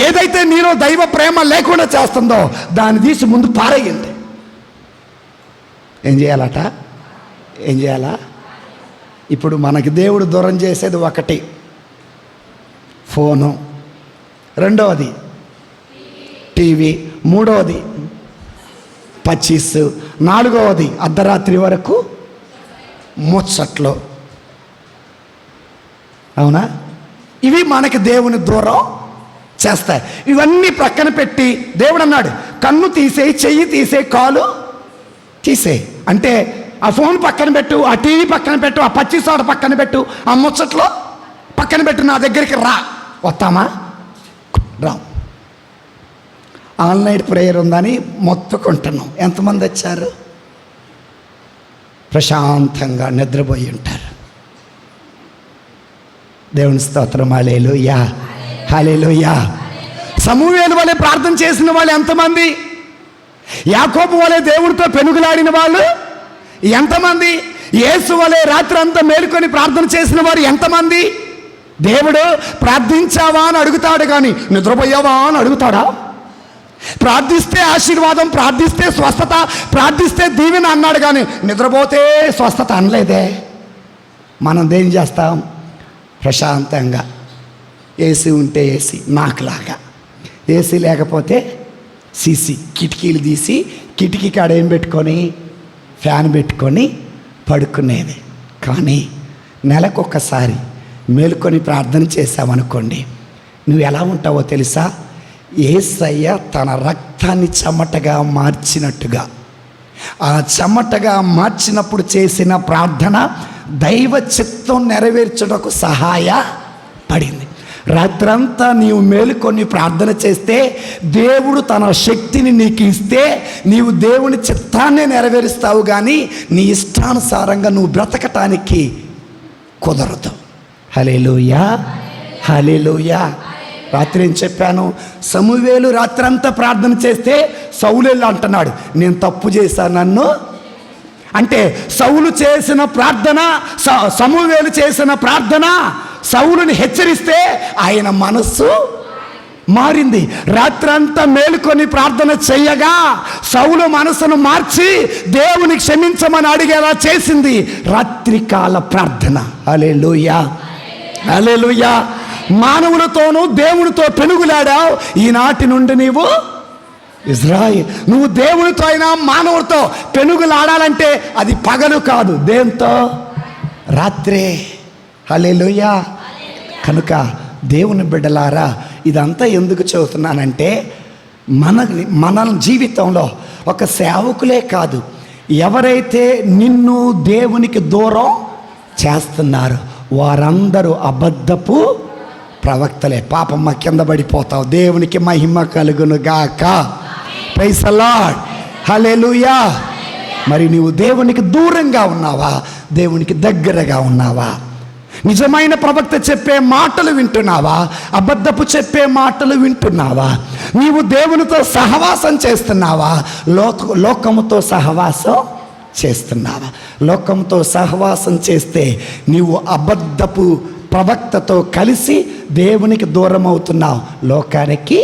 ఏదైతే నీలో దైవ ప్రేమ లేకుండా చేస్తుందో, దాన్ని తీసి ముందు పారేయండి. ఏం చేయాలట? ఏం చేయాలా? ఇప్పుడు మనకి దేవుడు దూరం చేసేది ఒకటి, ఫోను, రెండవది టీవీ, మూడవది పచ్చీస్, నాలుగవది అర్ధరాత్రి వరకు ముచ్చట్లు. అవునా? ఇవి మనకి దేవుని దూరం చేస్తాయి. ఇవన్నీ ప్రక్కన పెట్టి దేవుడు అన్నాడు, కన్ను తీసేయి, చెయ్యి తీసేయి, కాలు తీసేయి. అంటే ఆ ఫోన్ పక్కన పెట్టు, ఆ టీవీ పక్కన పెట్టు, ఆ పచ్చిసాడ పక్కన పెట్టు, ఆ ముచ్చట్లో పక్కన పెట్టు, నా దగ్గరికి రా. వస్తామా? రా. ఆన్లైన్ ప్రేయర్ ఉందని మొత్తుకుంటున్నాం. ఎంతమంది వచ్చారు? ప్రశాంతంగా నిద్రపోయి ఉంటారు. దేవుని స్తోత్రం, హల్లెలూయా, హల్లెలూయా. సమూయేలు వలె ప్రార్థన చేసిన వాళ్ళు ఎంతమంది? యాకోబు వలె దేవుడితో పెనుగులాడిన వాళ్ళు ఎంతమంది? యేసు వలె రాత్రి అంతా మేలుకొని ప్రార్థన చేసిన వారు ఎంతమంది? దేవుడు ప్రార్థించావా అని అడుగుతాడు కానీ నిద్రపోయావా అని అడుగుతాడా? ప్రార్థిస్తే ఆశీర్వాదం, ప్రార్థిస్తే స్వస్థత, ప్రార్థిస్తే దీవెన అన్నాడు కానీ నిద్రపోతే స్వస్థత అనలేదే. మనం ఏం చేస్తాం? ప్రశాంతంగా ఏసీ ఉంటే ఏసీ, నాకులాగా. ఏసీ లేకపోతే సీసీ, కిటికీలు తీసి కిటికీ కాడ ఏం పెట్టుకొని, ఫ్యాన్ పెట్టుకొని పడుకునేది. కానీ నెలకొకసారి మేలుకొని ప్రార్థన చేసామనుకోండి, నువ్వు ఎలా ఉంటావో తెలుసా? యేసయ్య తన రక్తాన్ని చెమటగా మార్చినట్టుగా, ఆ చెమటగా మార్చినప్పుడు చేసిన ప్రార్థన దైవ చిత్తం నెరవేర్చుటకు సహాయపడింది. రాత్రంతా నీవు మేలుకొని ప్రార్థన చేస్తే దేవుడు తన శక్తిని నీకు ఇస్తే నీవు దేవుని చిత్తాన్నే నెరవేరుస్తావు, కానీ నీ ఇష్టానుసారంగా నువ్వు బ్రతకటానికి కుదరదు. హల్లెలూయా, హల్లెలూయా. రాత్రి ఏం చెప్పాను? సమూయేలు రాత్రంతా ప్రార్థన చేస్తే సౌలు అంటున్నాడు, నేను తప్పు చేశాను నన్ను. అంటే సౌలు చేసిన ప్రార్థన, సమూయేలు చేసిన ప్రార్థన సౌలుని హెచ్చరిస్తే ఆయన మనస్సు మారింది. రాత్రంతా మేలుకొని ప్రార్థన చెయ్యగా సౌలు మనసును మార్చి దేవుని క్షమించమని అడిగేలా చేసింది రాత్రికాల ప్రార్థన. హల్లెలూయా, హల్లెలూయా. మానవులతోనూ దేవునితో పెనుగులాడావు, ఈనాటి నుండి నీవు ఇజ్రాయిల్. నువ్వు దేవునితో అయినా మానవుడితో పెనుగులాడాలంటే అది పగలు కాదు, దేంతో? రాత్రే. హల్లెలూయా. కనుక దేవుని బిడ్డలారా, ఇదంతా ఎందుకు చెబుతున్నానంటే మన జీవితంలో ఒక సేవకులే కాదు, ఎవరైతే నిన్ను దేవునికి దూరం చేస్తున్నారు వారందరూ అబద్ధపు ప్రవక్తలే. పాపమ్మ కింద పడిపోతావు. దేవునికి మహిమ కలుగును గాక. Praise the lord. హల్లెలూయా. మరి నీవు దేవునికి దూరంగా ఉన్నావా, దేవునికి దగ్గరగా ఉన్నావా? నిజమైన ప్రవక్త చెప్పే మాటలు వింటున్నావా, అబద్ధపు చెప్పే మాటలు వింటున్నావా? నీవు దేవునితో సహవాసం చేస్తున్నావా, లోకముతో సహవాసం చేస్తున్నావా? లోకంతో సహవాసం చేస్తే నీవు అబద్ధపు ప్రవక్తతో కలిసి దేవునికి దూరం అవుతున్నావు, లోకానికి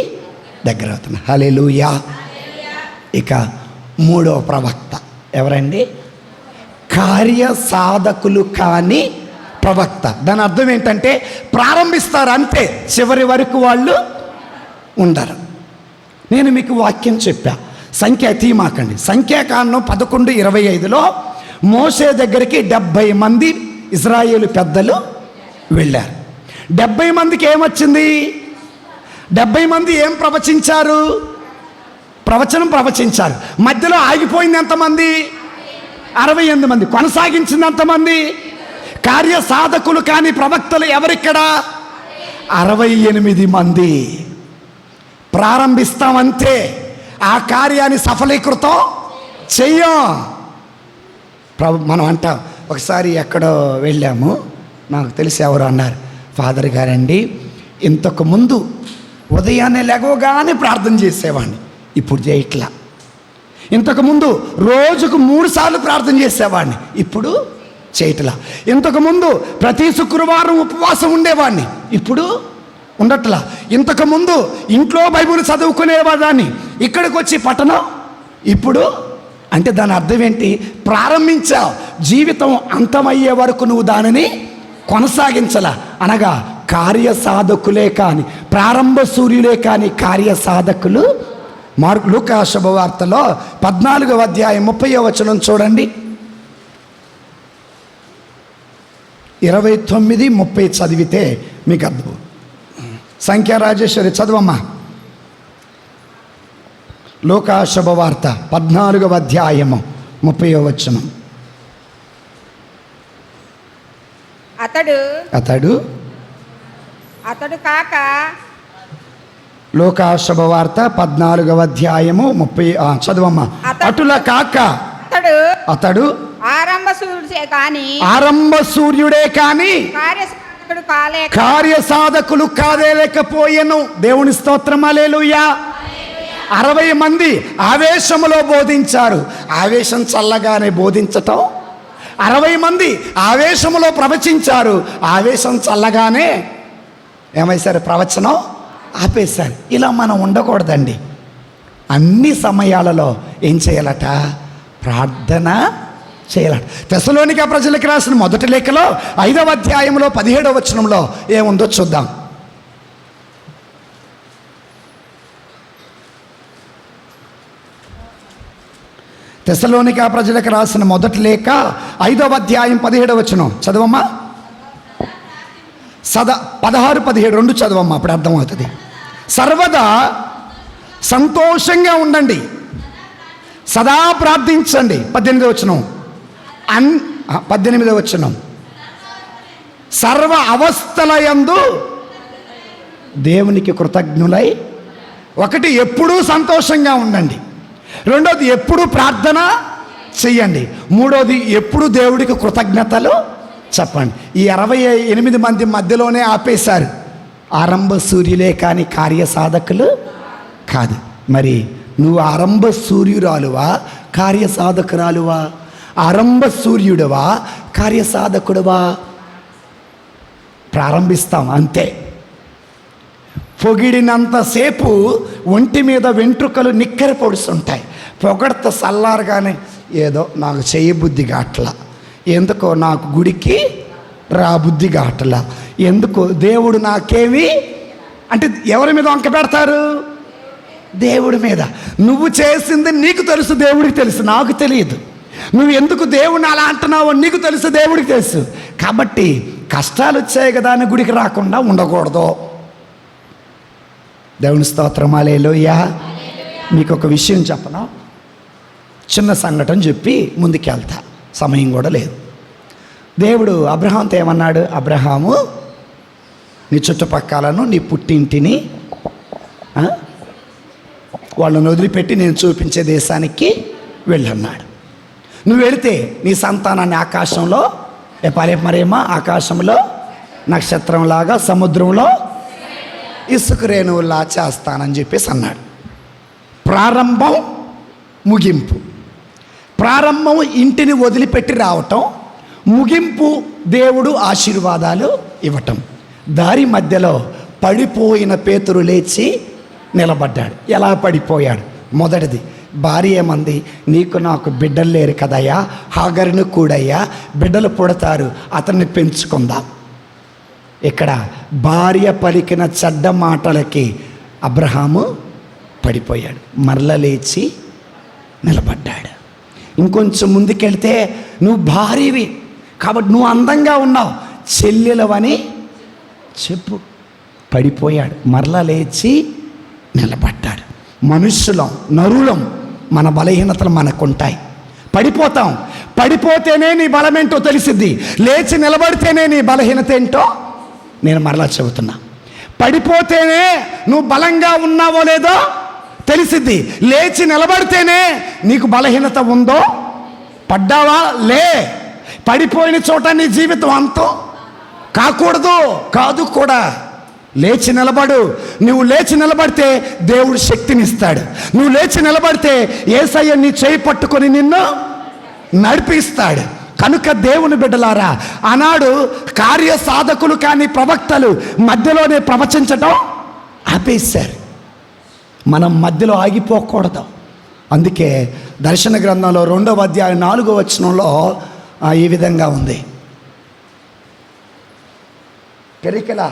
దగ్గర అవుతున్నావు. హల్లెలూయా. ఇక మూడో ప్రవక్త ఎవరండి? కార్యసాధకులు కాని ప్రవక్త. దాని అర్థం ఏంటంటే ప్రారంభిస్తారు అంతే, చివరి వరకు వాళ్ళు ఉండరు. నేను మీకు వాక్యం చెప్పా, సంఖ్య తీమాకండి. సంఖ్యాకాండం 11:25లో మోషే దగ్గరికి 70 మంది ఇజ్రాయేలు పెద్దలు వెళ్ళారు. 70 మందికి ఏమొచ్చింది? 70 మంది ఏం ప్రవచించారు? ప్రవచనం ప్రవచించారు. మధ్యలో ఆగిపోయింది ఎంతమంది? 68 మంది. కొనసాగించింది ఎంతమంది? కార్యసాధకులు కాని ప్రవక్తలు ఎవరిక్కడ? 68 మంది. ప్రారంభిస్తామంతే, ఆ కార్యాన్ని సఫలీకృతం చెయ్యం. మనం అంటాం. ఒకసారి ఎక్కడో వెళ్ళాము, నాకు తెలిసి ఎవరు అన్నారు, ఫాదర్ గారండి ఇంతకు ముందు ఉదయాన్నే లెగవగానే ప్రార్థన చేసేవాడిని, ఇప్పుడు చేయట్లా. ఇంతకుముందు రోజుకు 3 సార్లు ప్రార్థన చేసేవాడిని, ఇప్పుడు చేయట్లా. ఇంతకుముందు ప్రతి శుక్రవారం ఉపవాసం ఉండేవాడిని, ఇప్పుడు ఉండట్లా. ఇంతకుముందు ఇంట్లో బైబిల్ చదువుకునేవాదాన్ని, ఇక్కడికి వచ్చి పఠనం ఇప్పుడు. అంటే దాని అర్థం ఏంటి? ప్రారంభించావు, జీవితం అంతమయ్యే వరకు నువ్వు దానిని కొనసాగించలా. అనగా కార్యసాధకులే కానీ, ప్రారంభ సూర్యులే కానీ కార్యసాధకులు. లూకా శుభవార్తలో 14:30 చూడండి. 29-30 చదివితే మీకు అర్థం. సంఖ్య రాజేశ్వరి చదవమ్మా. లూకా శుభవార్త 14:30. అతడు కాక లూకా శుభవార్త 14:30 చదవమ్మా. అటుల కాక అతడు ఆరంభ సూర్యుడే కాని కార్యసాధకులు కాదేలేకపోయెను. దేవుని స్తోత్రం. హల్లెలూయా. 60 మంది ఆవేశములో బోధించారు. ఆవేశం చల్లగానే బోధించటం. 60 మంది ఆవేశములో ప్రవచించారు. ఆవేశం చల్లగానే ఏమైసారు? ప్రవచనం ఆపేశారు. ఇలా మనం ఉండకూడదండి. అన్ని సమయాలలో ఏం చేయాలట? ప్రార్థన చేయాలట. తెస్సలోనిక ప్రజలకు రాసిన మొదటి లేఖలో 5వ అధ్యాయంలో 17వ వచనంలో ఏముందో చూద్దాం. తెస్సలోనిక ప్రజలకు రాసిన మొదటి లేఖ 5వ అధ్యాయం 17వ వచనం చదవమ్మా. 16-17 రెండు చదవమ్మా, అప్పుడు అర్థమవుతుంది. సర్వదా సంతోషంగా ఉండండి, సదా ప్రార్థించండి. 18వ వచనం. 18వ వచనం. సర్వ అవస్థలయందు దేవునికి కృతజ్ఞులై. ఒకటి, ఎప్పుడూ సంతోషంగా ఉండండి. రెండోది, ఎప్పుడు ప్రార్థన చెయ్యండి. మూడోది, ఎప్పుడు దేవుడికి కృతజ్ఞతలు చెప్పండి. ఈ 68 మంది మధ్యలోనే ఆపేశారు. ఆరంభ సూర్యులే కానీ కార్యసాధకులు కాదు. మరి నువ్వు ఆరంభ సూర్యురాలువా, కార్యసాధకురాలువా? ఆరంభ సూర్యుడువా, కార్యసాధకుడువా? ప్రారంభిస్తాం అంతే. పొగిడినంతసేపు ఒంటి మీద వెంట్రుకలు నిక్కర పొడుస్తుంటాయి. పొగడత సల్లారగానే ఏదో నాకు చేయబుద్ధి గాట్లా, ఎందుకో నాకు గుడికి రాబుద్ధి గాట్లా, ఎందుకో దేవుడు నాకేమి అంటే ఎవరి మీద వంక పెడతారు? దేవుడి మీద. నువ్వు చేసింది నీకు తెలుసు, దేవుడికి తెలుసు, నాకు తెలియదు. నువ్వు ఎందుకు దేవుడిని అలా అంటున్నావో నీకు తెలుసు, దేవుడికి తెలుసు. కాబట్టి కష్టాలు వచ్చాయి కదా అని గుడికి రాకుండా ఉండకూడదు. దేవుని స్తోత్రం, హల్లెలూయా. మీకు ఒక విషయం చెప్పను, చిన్న సంఘటన చెప్పి ముందుకెళ్తా, సమయం కూడా లేదు. దేవుడు అబ్రహాంతో ఏమన్నాడు? అబ్రహాము, నీ చుట్టుపక్కలను నీ పుట్టింటిని వాళ్ళని వదిలిపెట్టి నేను చూపించే దేశానికి వెళ్ళన్నాడు. నువ్వు వెళితే నీ సంతానాన్ని ఆకాశంలో మరేమా ఆకాశంలో నక్షత్రంలాగా, సముద్రంలో ఇసుక రేణువులా చేస్తానని చెప్పేసి అన్నాడు. ప్రారంభం, ముగింపు. ప్రారంభం ఇంటిని వదిలిపెట్టి రావటం, ముగింపు దేవుడు ఆశీర్వాదాలు ఇవ్వటం. దారి మధ్యలో పడిపోయిన పేతురు లేచి నిలబడ్డాడు. ఎలా పడిపోయాడు? మొదటిది, భార్య ఏమంది? నీకు నాకు బిడ్డలు లేరు కదయ్యా, హాగరును కూడయ్యా, బిడ్డలు పుడతారు, అతన్ని పెంచుకుందాం. ఇక్కడ భార్య పలికిన చెడ్డ మాటలకి అబ్రహాము పడిపోయాడు. మరల లేచి నిలబడ్డాడు. ఇంకొంచెం ముందుకెళ్తే, నువ్వు భార్యవి కాబట్టి నువ్వు అందంగా ఉన్నావు, చెల్లెలవని చెప్పు. పడిపోయాడు. మరలా లేచి నిలబడ్డాడు. మనుష్యులం, నరులం, మన బలహీనతలు మనకుంటాయి. పడిపోతాం. పడిపోతేనే నీ బలమేంటో తెలిసిద్ది. లేచి నిలబడితేనే నీ బలహీనత ఏంటో నేను మరలా చెబుతున్నా. పడిపోతేనే నువ్వు బలంగా ఉన్నావో లేదో తెలిసిద్ది. లేచి నిలబడితేనే నీకు బలహీనత ఉందో. పడ్డావా? లే. పడిపోయిన చోట నీ జీవితం అంతం కాకూడదు, కాదు కూడా. లేచి నిలబడు. నువ్వు లేచి నిలబడితే దేవుడు శక్తినిస్తాడు. నువ్వు లేచి నిలబడితే యేసయ్య నీ చేయి పట్టుకొని నిన్ను నడిపిస్తాడు. కనుక దేవుని బిడ్డలారా, ఆనాడు కార్య సాధకులు కానీ ప్రవక్తలు మధ్యలోనే ప్రవచించటం ఆపేశారు. మనం మధ్యలో ఆగిపోకూడదు. అందుకే దర్శన గ్రంథంలో 2వ అధ్యాయం 4వ వచనంలో ఈ విధంగా ఉంది. పెరికల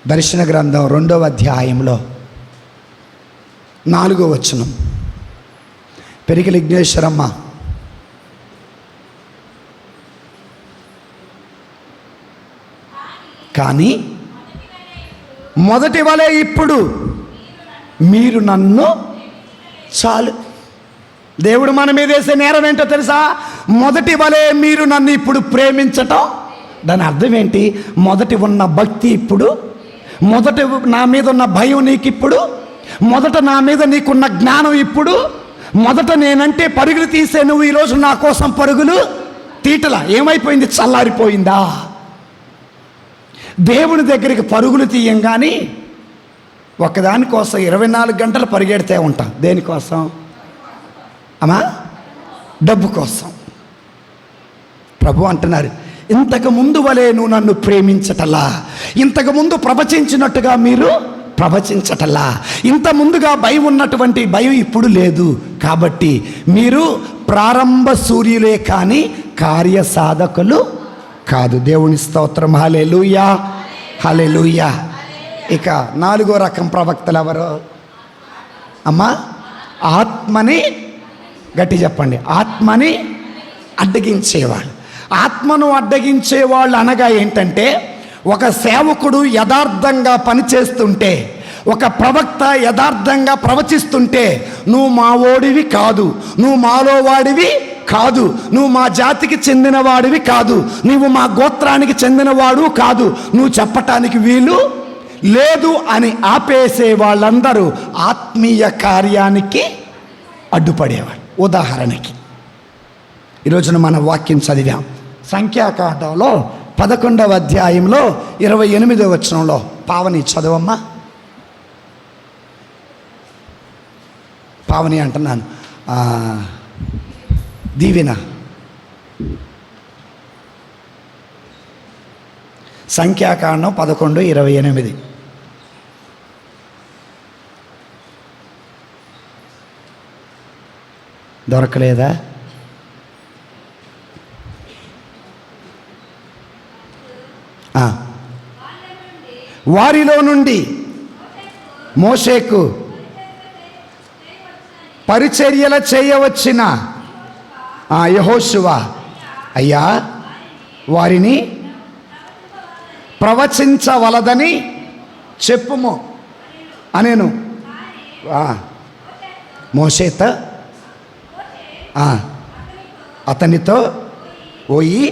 దర్శన గ్రంథం 2వ అధ్యాయంలో 4వ వచనం. పెరికల విఘ్నేశ్వరమ్మ, కానీ మొదటి వలె ఇప్పుడు మీరు నన్ను చాలు. దేవుడు మన మీద వేసే నేరం ఏంటో తెలుసా? మొదటి వలె మీరు నన్ను ఇప్పుడు ప్రేమించటం. దాని అర్థం ఏంటి? మొదటి ఉన్న భక్తి ఇప్పుడు, మొదట నా మీద ఉన్న భయం నీకు ఇప్పుడు, మొదట నా మీద నీకున్న జ్ఞానం ఇప్పుడు, మొదట నేనంటే పరుగులు తీసే నువ్వు ఈరోజు నా కోసం పరుగులు తీటలా ఏమైపోయింది? చల్లారిపోయిందా? దేవుని దగ్గరికి పరుగులు తీయం కానీ ఒకదానికోసం 24 గంటలు పరిగెడితే ఉంటాం. దేనికోసం అమ్మా? డబ్బు కోసం. ప్రభు అంటున్నారు, ఇంతకు ముందు వలె నువ్వు నన్ను ప్రేమించటలా, ఇంతకు ముందు ప్రవచించినట్టుగా మీరు ప్రవచించటలా, ఇంత ముందుగా భయం ఉన్నటువంటి భయం ఇప్పుడు లేదు. కాబట్టి మీరు ప్రారంభ సూర్యులే కానీ కార్యసాధకులు కాదు. దేవుని స్తోత్రం, హల్లెలూయా, హల్లెలూయా. ఇక 4వ రకం ప్రవక్తలు ఎవరు అమ్మా? ఆత్మని, గట్టి చెప్పండి, ఆత్మని అడ్డగించేవాళ్ళు. ఆత్మను అడ్డగించేవాళ్ళు అనగా ఏంటంటే, ఒక సేవకుడు యథార్థంగా పనిచేస్తుంటే, ఒక ప్రవక్త యథార్థంగా ప్రవచిస్తుంటే, నువ్వు మా ఓడివి కాదు, నువ్వు మాలో వాడివి కాదు, నువ్వు మా జాతికి చెందిన వాడివి కాదు, నువ్వు మా గోత్రానికి చెందినవాడు కాదు, నువ్వు చెప్పటానికి వీలు లేదు అని ఆపేసే వాళ్ళందరూ ఆత్మీయ కార్యానికి అడ్డుపడేవాడు. ఉదాహరణకి ఈరోజున మన వాక్యం చదివాం. సంఖ్యాకాండంలో 11వ అధ్యాయంలో 28వ వచనంలో. పావని చదవమ్మా. పావని అంటున్నాను, దీవెన సంఖ్యాకాండం 11:28. దొరకలేదా? వారిలో నుండి మోషేకు పరిచర్యల చేయవచ్చిన యెహోషువ, అయ్యా వారిని ప్రవచించవలదని చెప్పుము అనేను. మోషేత అతనితో పోయి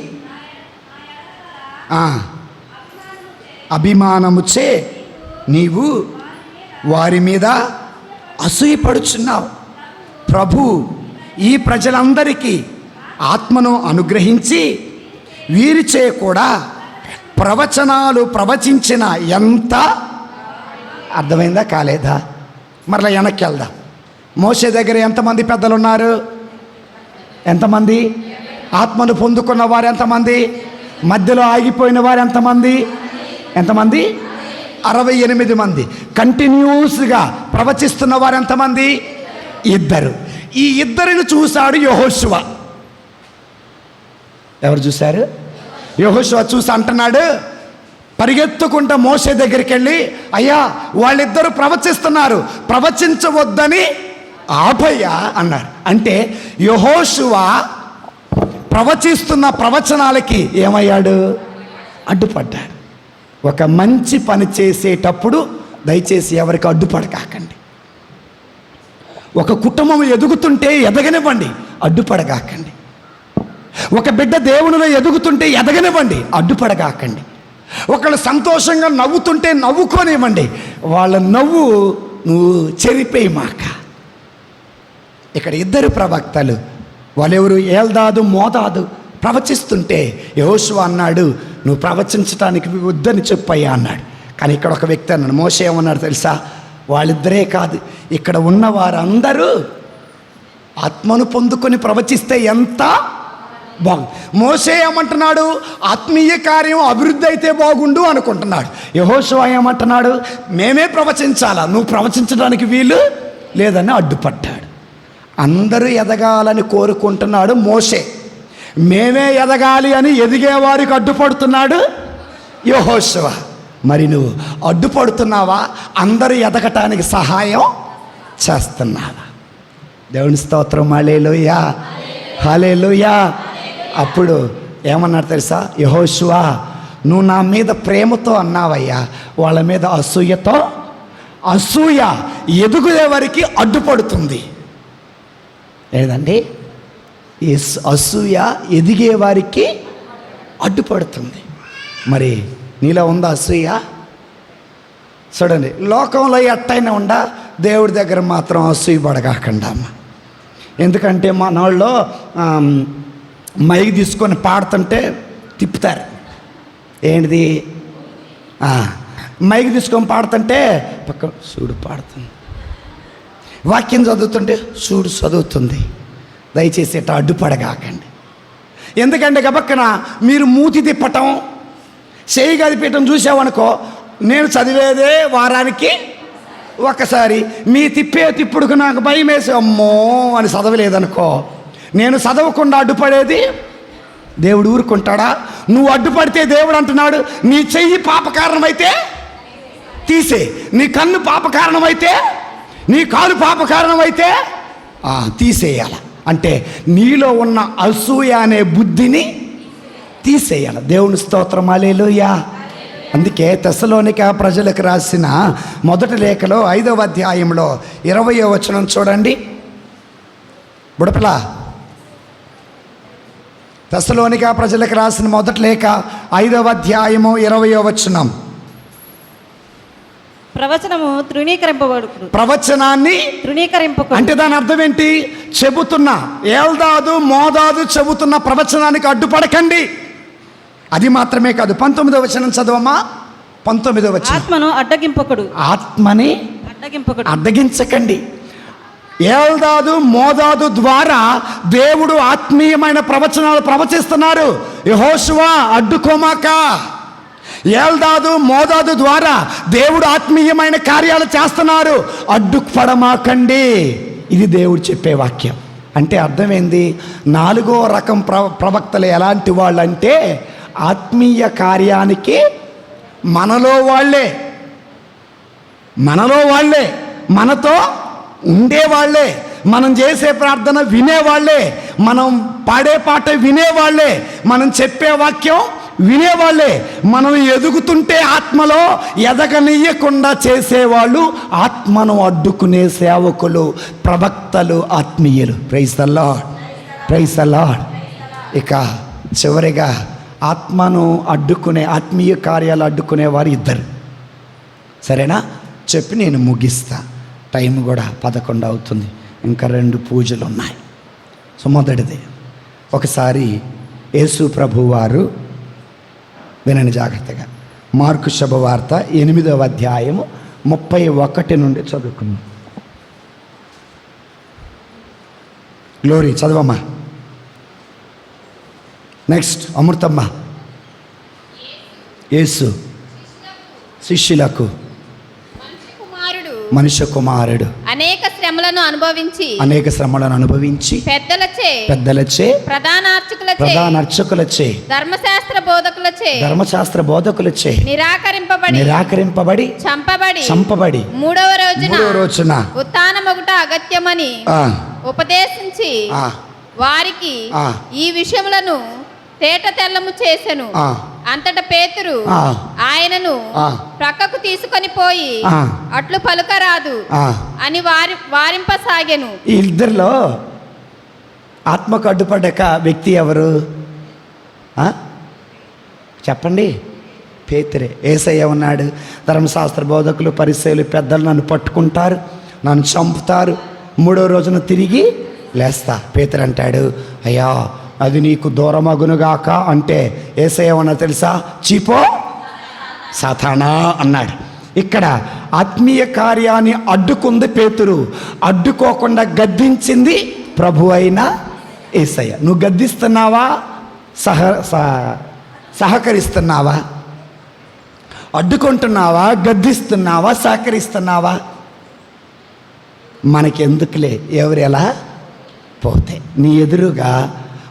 అభిమానముచే నీవు వారి మీద అసూయపడుచున్నావు. ప్రభు ఈ ప్రజలందరికీ ఆత్మను అనుగ్రహించి వీరిచే కూడా ప్రవచనాలు ప్రవచించిన ఎంత అర్థమైందా కాలేదా? మరలా వెనక్కి వెళ్దాం. మోషే దగ్గర ఎంతమంది పెద్దలు ఉన్నారు? ఎంతమంది? ఆత్మను పొందుకున్న వారు ఎంతమంది? మధ్యలో ఆగిపోయిన వారు ఎంతమంది? 68 మంది. కంటిన్యూస్గా ప్రవచిస్తున్న వారు ఎంతమంది? 2. ఈ 2ని చూశాడు యెహోషువ. ఎవరు చూశారు? యెహోషువ చూసి అంటున్నాడు, పరిగెత్తుకుంటా మోషే దగ్గరికి వెళ్ళి, అయ్యా వాళ్ళిద్దరూ ప్రవచిస్తున్నారు, ప్రవచించవద్దని ఆపయ్యా అన్నాడు. అంటే యెహోషువ ప్రవచిస్తున్న ప్రవచనాలకి ఏమయ్యాడు? అడ్డుపడ్డాడు. ఒక మంచి పని చేసేటప్పుడు దయచేసి ఎవరికి అడ్డుపడకాకండి. ఒక కుటుంబం ఎదుగుతుంటే ఎదగనివ్వండి, అడ్డుపడగాకండి. ఒక బిడ్డ దేవునిలో ఎదుగుతుంటే ఎదగనివ్వండి, అడ్డుపడగాకండి. ఒకళ్ళు సంతోషంగా నవ్వుతుంటే నవ్వుకోనివ్వండి, వాళ్ళ నవ్వు నువ్వు చెరిపేయమాక. ఇక్కడ 2 ప్రవక్తలు, వాళ్ళెవరు? ఏల్దాదు, మోదాదు ప్రవచిస్తుంటే యెహోషువ అన్నాడు, నువ్వు ప్రవచించడానికి వద్దని చెప్పయ్యా అన్నాడు. కానీ ఇక్కడ ఒక వ్యక్తి అన్నాడు. మోషే ఏమన్నాడు తెలుసా? వాళ్ళిద్దరే కాదు, ఇక్కడ ఉన్న వారందరూ ఆత్మను పొందుకొని ప్రవచిస్తే ఎంత బాగుంది. మోషే ఏమంటున్నాడు? ఆత్మీయ కార్యం అభివృద్ధి అయితే బాగుండు అనుకుంటున్నాడు. యెహోషువ ఏమంటున్నాడు? మేమే ప్రవచించాలా, నువ్వు ప్రవచించడానికి వీలు లేదని అడ్డుపడ్డాడు. అందరూ ఎదగాలని కోరుకుంటున్నాడు మోషే, మేమే ఎదగాలి అని ఎదిగేవారికి అడ్డుపడుతున్నాడు యెహోషువ. మరి నువ్వు అడ్డుపడుతున్నావా? అందరూ ఎదగటానికి సహాయం చేస్తున్నావా? దేవుని స్తోత్రం. హల్లెలూయా, హల్లెలూయా. అప్పుడు ఏమన్నాడు తెలుసా? యెహోషువ, నువ్వు నా మీద ప్రేమతో అన్నావయ్యా, వాళ్ళ మీద అసూయతో. అసూయ ఎదుగుదే వారికి అడ్డుపడుతుంది. లేదండి, ఈ అసూయ ఎదిగే వారికి అడ్డుపడుతుంది. మరి నీలో ఉందా అసూయ? చూడండి, లోకంలో ఎట్టయినా ఉండా, దేవుడి దగ్గర మాత్రం అసూయ పడగాకండి అమ్మ. ఎందుకంటే మన వాళ్ళు మైక్ తీసుకొని పాడుతుంటే తిప్పుతారు. ఏంటిది? మైక్ తీసుకొని పాడుతుంటే పక్క చూడు పాడుతుంది, వాక్యం చదువుతుంటే చూడు చదువుతుంది. దయచేసి ఇట్లా అడ్డుపడగాకండి. ఎందుకంటే గబక్కన మీరు మూతి తిప్పటం, చేయి గదిపేయటం చూసావనుకో, నేను చదివేదే వారానికి ఒకసారి, మీ తిప్పుడుకు నాకు భయం వేసి అమ్మో అని చదవలేదనుకో, నేను చదవకుండా అడ్డుపడేది దేవుడు ఊరుకుంటాడా? నువ్వు అడ్డుపడితే దేవుడు అంటున్నాడు, నీ చెయ్యి పాపకారణమైతే తీసే, నీ కన్ను పాపకారణమైతే, నీ కాలు పాపకారణమైతే తీసేయాల. అంటే నీలో ఉన్న అసూయ అనే బుద్ధిని తీసేయాలి. దేవుని స్తోత్రం. హల్లెలూయా. అందుకే తెస్సలోనిక ప్రజలకు రాసిన మొదటి లేఖలో 5వ అధ్యాయంలో 20వ వచనం చూడండి. బుడపల తెస్సలోనిక ప్రజలకు రాసిన మొదటి లేఖ 5వ అధ్యాయము 20వ వచనం. ప్రవచనము తృణీకరింపబడు. ప్రవచనాన్ని తృణీకరింపకు అంటే దాని అర్థం ఏంటి? చెబుతున్నా, ఏల్దాదు మోదాదు చెబుతున్న ప్రవచనానికి అడ్డుపడకండి. అది మాత్రమే కాదు, 19వ వచనం చదవమ్మా. 19వ వచనం. ఆత్మను అడ్డగింపకుడు. ఆత్మని అడ్డగించకండి. ఏల్దాదు మోదాదు ద్వారా దేవుడు ఆత్మీయమైన ప్రవచనాలు ప్రవచిస్తున్నారు. యెహోషువ అడ్డుకోమాక. ఏల్దాదు మోదాదు ద్వారా దేవుడు ఆత్మీయమైన కార్యాలు చేస్తున్నారు, అడ్డుపడమాకండి. ఇది దేవుడు చెప్పే వాక్యం. అంటే అర్థమైంది, 4వ రకం ప్రవక్తలు ఎలాంటి వాళ్ళంటే ఆత్మీయ కార్యానికి మనలో వాళ్ళే మనతో ఉండేవాళ్లే, మనం చేసే ప్రార్థన వినేవాళ్లే, మనం పాడే పాట వినేవాళ్లే, మనం చెప్పే వాక్యం వినేవాళ్లే, మనం ఎదుగుతుంటే ఆత్మలో ఎదగనీయకుండా చేసేవాళ్ళు, ఆత్మను అడ్డుకునే సేవకులు, ప్రవక్తలు, ఆత్మీయులు. Praise the lord, praise the Lord. ఇక చివరిగా ఆత్మను అడ్డుకునే, ఆత్మీయ కార్యాలు అడ్డుకునేవారు 2. సరేనా? చెప్పి నేను ముగిస్తా. టైం కూడా 11 అవుతుంది, ఇంకా 2 పూజలు ఉన్నాయి. సో మొదటిది, ఒకసారి యేసు ప్రభు వారు, వినండి జాగ్రత్తగా, మార్కు శుభవార్త 8వ అధ్యాయము 31 నుండి చదువుకుందాం. గ్లోరీ చదవమ్మా. నెక్స్ట్ అమృతమ్మ. యేసు శిష్యులకు మనుష్య కుమారుడు అనేక శ్రమలను అనుభవించి పెద్దలచే ప్రధాన అర్చకులచే ధర్మశాస్త్ర బోధకులచే నిరాకరింపబడి చంపబడి 3వ రోజున ఉత్థానమగుట అగత్యమని ఉపదేశించి వారికి ఈ విషయములను తేట తెల్లము చేసెను. అంతట పేతురు ఆయనను ప్రక్కకు తీసుకొని పోయి అట్లు పలుకరాదు అని వారింపసాగెను. ఈ ఇద్దరిలో ఆత్మకు అడ్డుపడ్డాక వ్యక్తి ఎవరు చెప్పండి? పేతురే. యేసయ్య ఉన్నాడు, ధర్మశాస్త్ర బోధకులు పరిసయ్యులు పెద్దలు నన్ను పట్టుకుంటారు, నన్ను చంపుతారు, 3వ రోజున తిరిగి లేస్తా. పేతురు అంటాడు, అయ్యా అది నీకు దూరమగునుగాక అంటే యేసయ్య ఏమన్నా తెలుసా? చీపో సాతానా అన్నాడు. ఇక్కడ ఆత్మీయ కార్యాన్ని అడ్డుకుంది పేతురు, అడ్డుకోకుండా గద్దించింది ప్రభు అయిన యేసయ్య. నువ్వు గద్దిస్తున్నావా? సహకరిస్తున్నావా? అడ్డుకుంటున్నావా? గద్దిస్తున్నావా? సహకరిస్తున్నావా? మనకెందుకులే ఎవరు ఎలా పోతే. నీ ఎదురుగా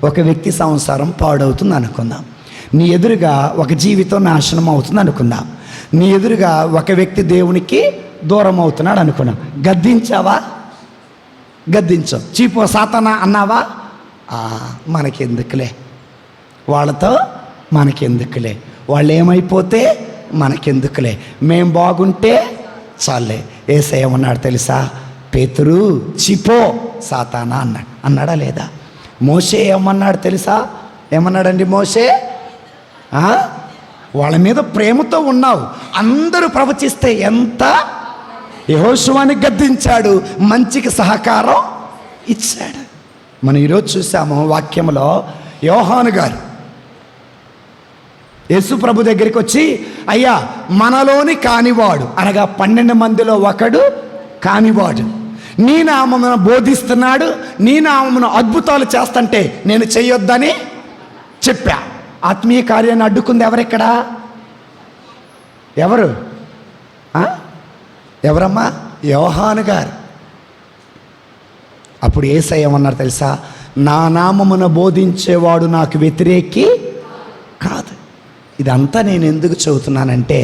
ఒక వ్యక్తి సంసారం పాడవుతుంది అనుకుందాం, నీ ఎదురుగా ఒక జీవితం నాశనం అవుతుంది అనుకుందాం, నీ ఎదురుగా ఒక వ్యక్తి దేవునికి దూరం అవుతున్నాడు అనుకున్నాం. గద్దించావా? గద్దించావు. చీపో సాతానా అన్నావా? మనకెందుకులే, వాళ్ళతో మనకెందుకులే, వాళ్ళు ఏమైపోతే మనకెందుకులే, మేం బాగుంటే చాలే. యేసయ్య ఏమన్నాడు తెలుసా? పేతురు చీపో సాతానా అన్నాడా లేదా? మోషే ఏమన్నాడు తెలుసా? ఏమన్నాడండి మోషే? వాళ్ళ మీద ప్రేమతో ఉన్నావు, అందరూ ప్రవచిస్తే ఎంత. యెహోషువని గద్దించాడు, మంచికి సహకారం ఇచ్చాడు. మనం ఈరోజు చూసాము వాక్యంలో, యోహాను గారు యేసు ప్రభు దగ్గరికి వచ్చి, అయ్యా మనలోని కానివాడు అనగా 12 మందిలో ఒకడు కానివాడు నీ నామమును బోధిస్తున్నాడు, నీ నామమును అద్భుతాలు చేస్తుంటే నేను చెయ్యొద్దని చెప్పా. ఆత్మీయ కార్యాన్ని అడ్డుకుంది ఎవరెక్కడ? ఎవరమ్మా? యోహాను గారు. అప్పుడు యేసయ్య ఏమన్నారు తెలుసా? నా నామమును బోధించేవాడు నాకు వ్యతిరేకి కాదు. ఇదంతా నేను ఎందుకు చెబుతున్నానంటే,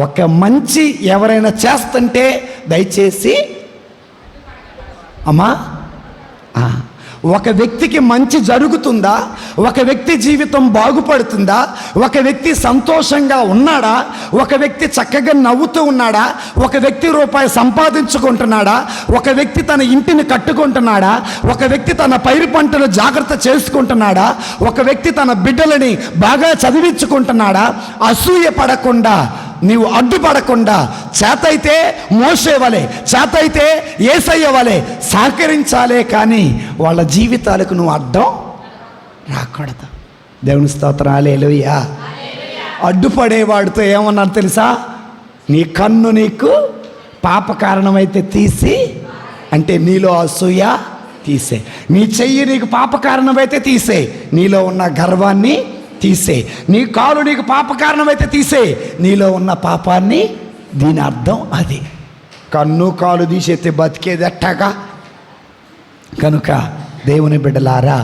ఒక మంచి ఎవరైనా చేస్తుంటే దయచేసి అమ్మా, ఒక వ్యక్తికి మంచి జరుగుతుందా? ఒక వ్యక్తి జీవితం బాగుపడుతుందా? ఒక వ్యక్తి సంతోషంగా ఉన్నాడా? ఒక వ్యక్తి చక్కగా నవ్వుతూ ఉన్నాడా? ఒక వ్యక్తి రూపాయి సంపాదించుకుంటున్నాడా? ఒక వ్యక్తి తన ఇంటిని కట్టుకుంటున్నాడా? ఒక వ్యక్తి తన పైరు పంటలు జాగ్రత్త చేసుకుంటున్నాడా? ఒక వ్యక్తి తన బిడ్డలని బాగా చదివించుకుంటున్నాడా? అసూయ పడకుండా, నీవు అడ్డుపడకుండా, చేతైతే మోషే వలె, చేతైతే యేసయ్య వలె సహకరించాలే, కానీ వాళ్ళ జీవితాలకు నువ్వు అడ్డం రాకూడదు. దేవుని స్తోత్రం, హల్లెలూయా. అడ్డుపడేవాడితో ఏమన్నారు తెలుసా? నీ కన్ను నీకు పాప కారణమైతే తీసి, అంటే నీలో అసూయ తీసే. నీ చెయ్యి నీకు పాప కారణమైతే తీసే, నీలో ఉన్న గర్వాన్ని తీసే. నీ కాలు నీకు పాప కారణమైతే తీసే. నీలో ఉన్న పాపాన్ని, దీని అర్థం అది. కన్ను కాలు తీసేస్తే బతికేది ఎట్టాగా? కనుక దేవుని బిడ్డలారా,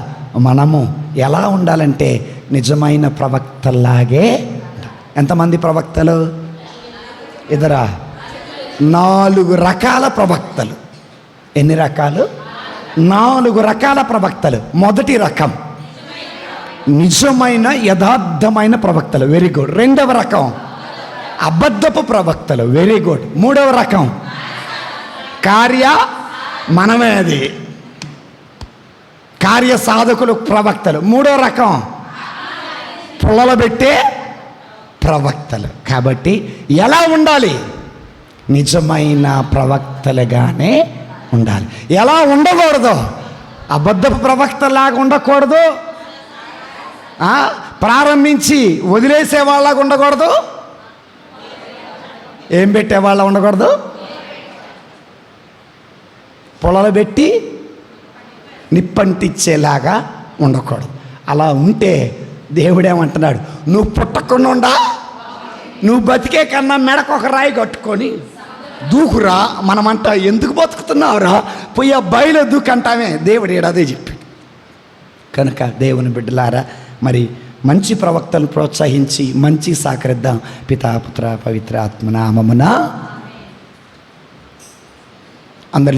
మనము ఎలా ఉండాలంటే నిజమైన ప్రవక్తలాగే. ఎంతమంది ప్రవక్తలు? ఇద్దరా? 4 రకాల ప్రవక్తలు. ఎన్ని రకాలు? 4 రకాల ప్రవక్తలు. మొదటి రకం నిజమైన యథార్థమైన ప్రవక్తలు, వెరీ గుడ్. రెండవ రకం అబద్ధపు ప్రవక్తలు, వెరీ గుడ్. మూడవ రకం మనమే అది కార్య సాధకులు ప్రవక్తలు. మూడో రకం పొలలు పెట్టే ప్రవక్తలు. కాబట్టి ఎలా ఉండాలి? నిజమైన ప్రవక్తలుగానే ఉండాలి. ఎలా ఉండకూడదు? అబద్ధపు ప్రవక్తలాగా ఉండకూడదు. ప్రారంభించి వదిలేసే వాళ్ళగా ఉండకూడదు. ఏం పెట్టేవాళ్ళ ఉండకూడదు? పొలలు పెట్టి నిప్పంటిచ్చేలాగా ఉండకూడదు. అలా ఉంటే దేవుడేమంటున్నాడు? నువ్వు పుట్టకుండా నువ్వు బతికే కన్నా మెడకు ఒక రాయి కట్టుకొని దూకురా. మనమంట ఎందుకు బతుకుతున్నావురా, పోయి ఆ బయలు దూకంటామే. దేవుడు ఏడాదే చెప్పి. కనుక దేవుని బిడ్డలారా, మరి మంచి ప్రవక్తలను ప్రోత్సహించి మంచి సహకరిద్దాం. పితా పుత్ర పవిత్ర ఆత్మ నామమున అందరూ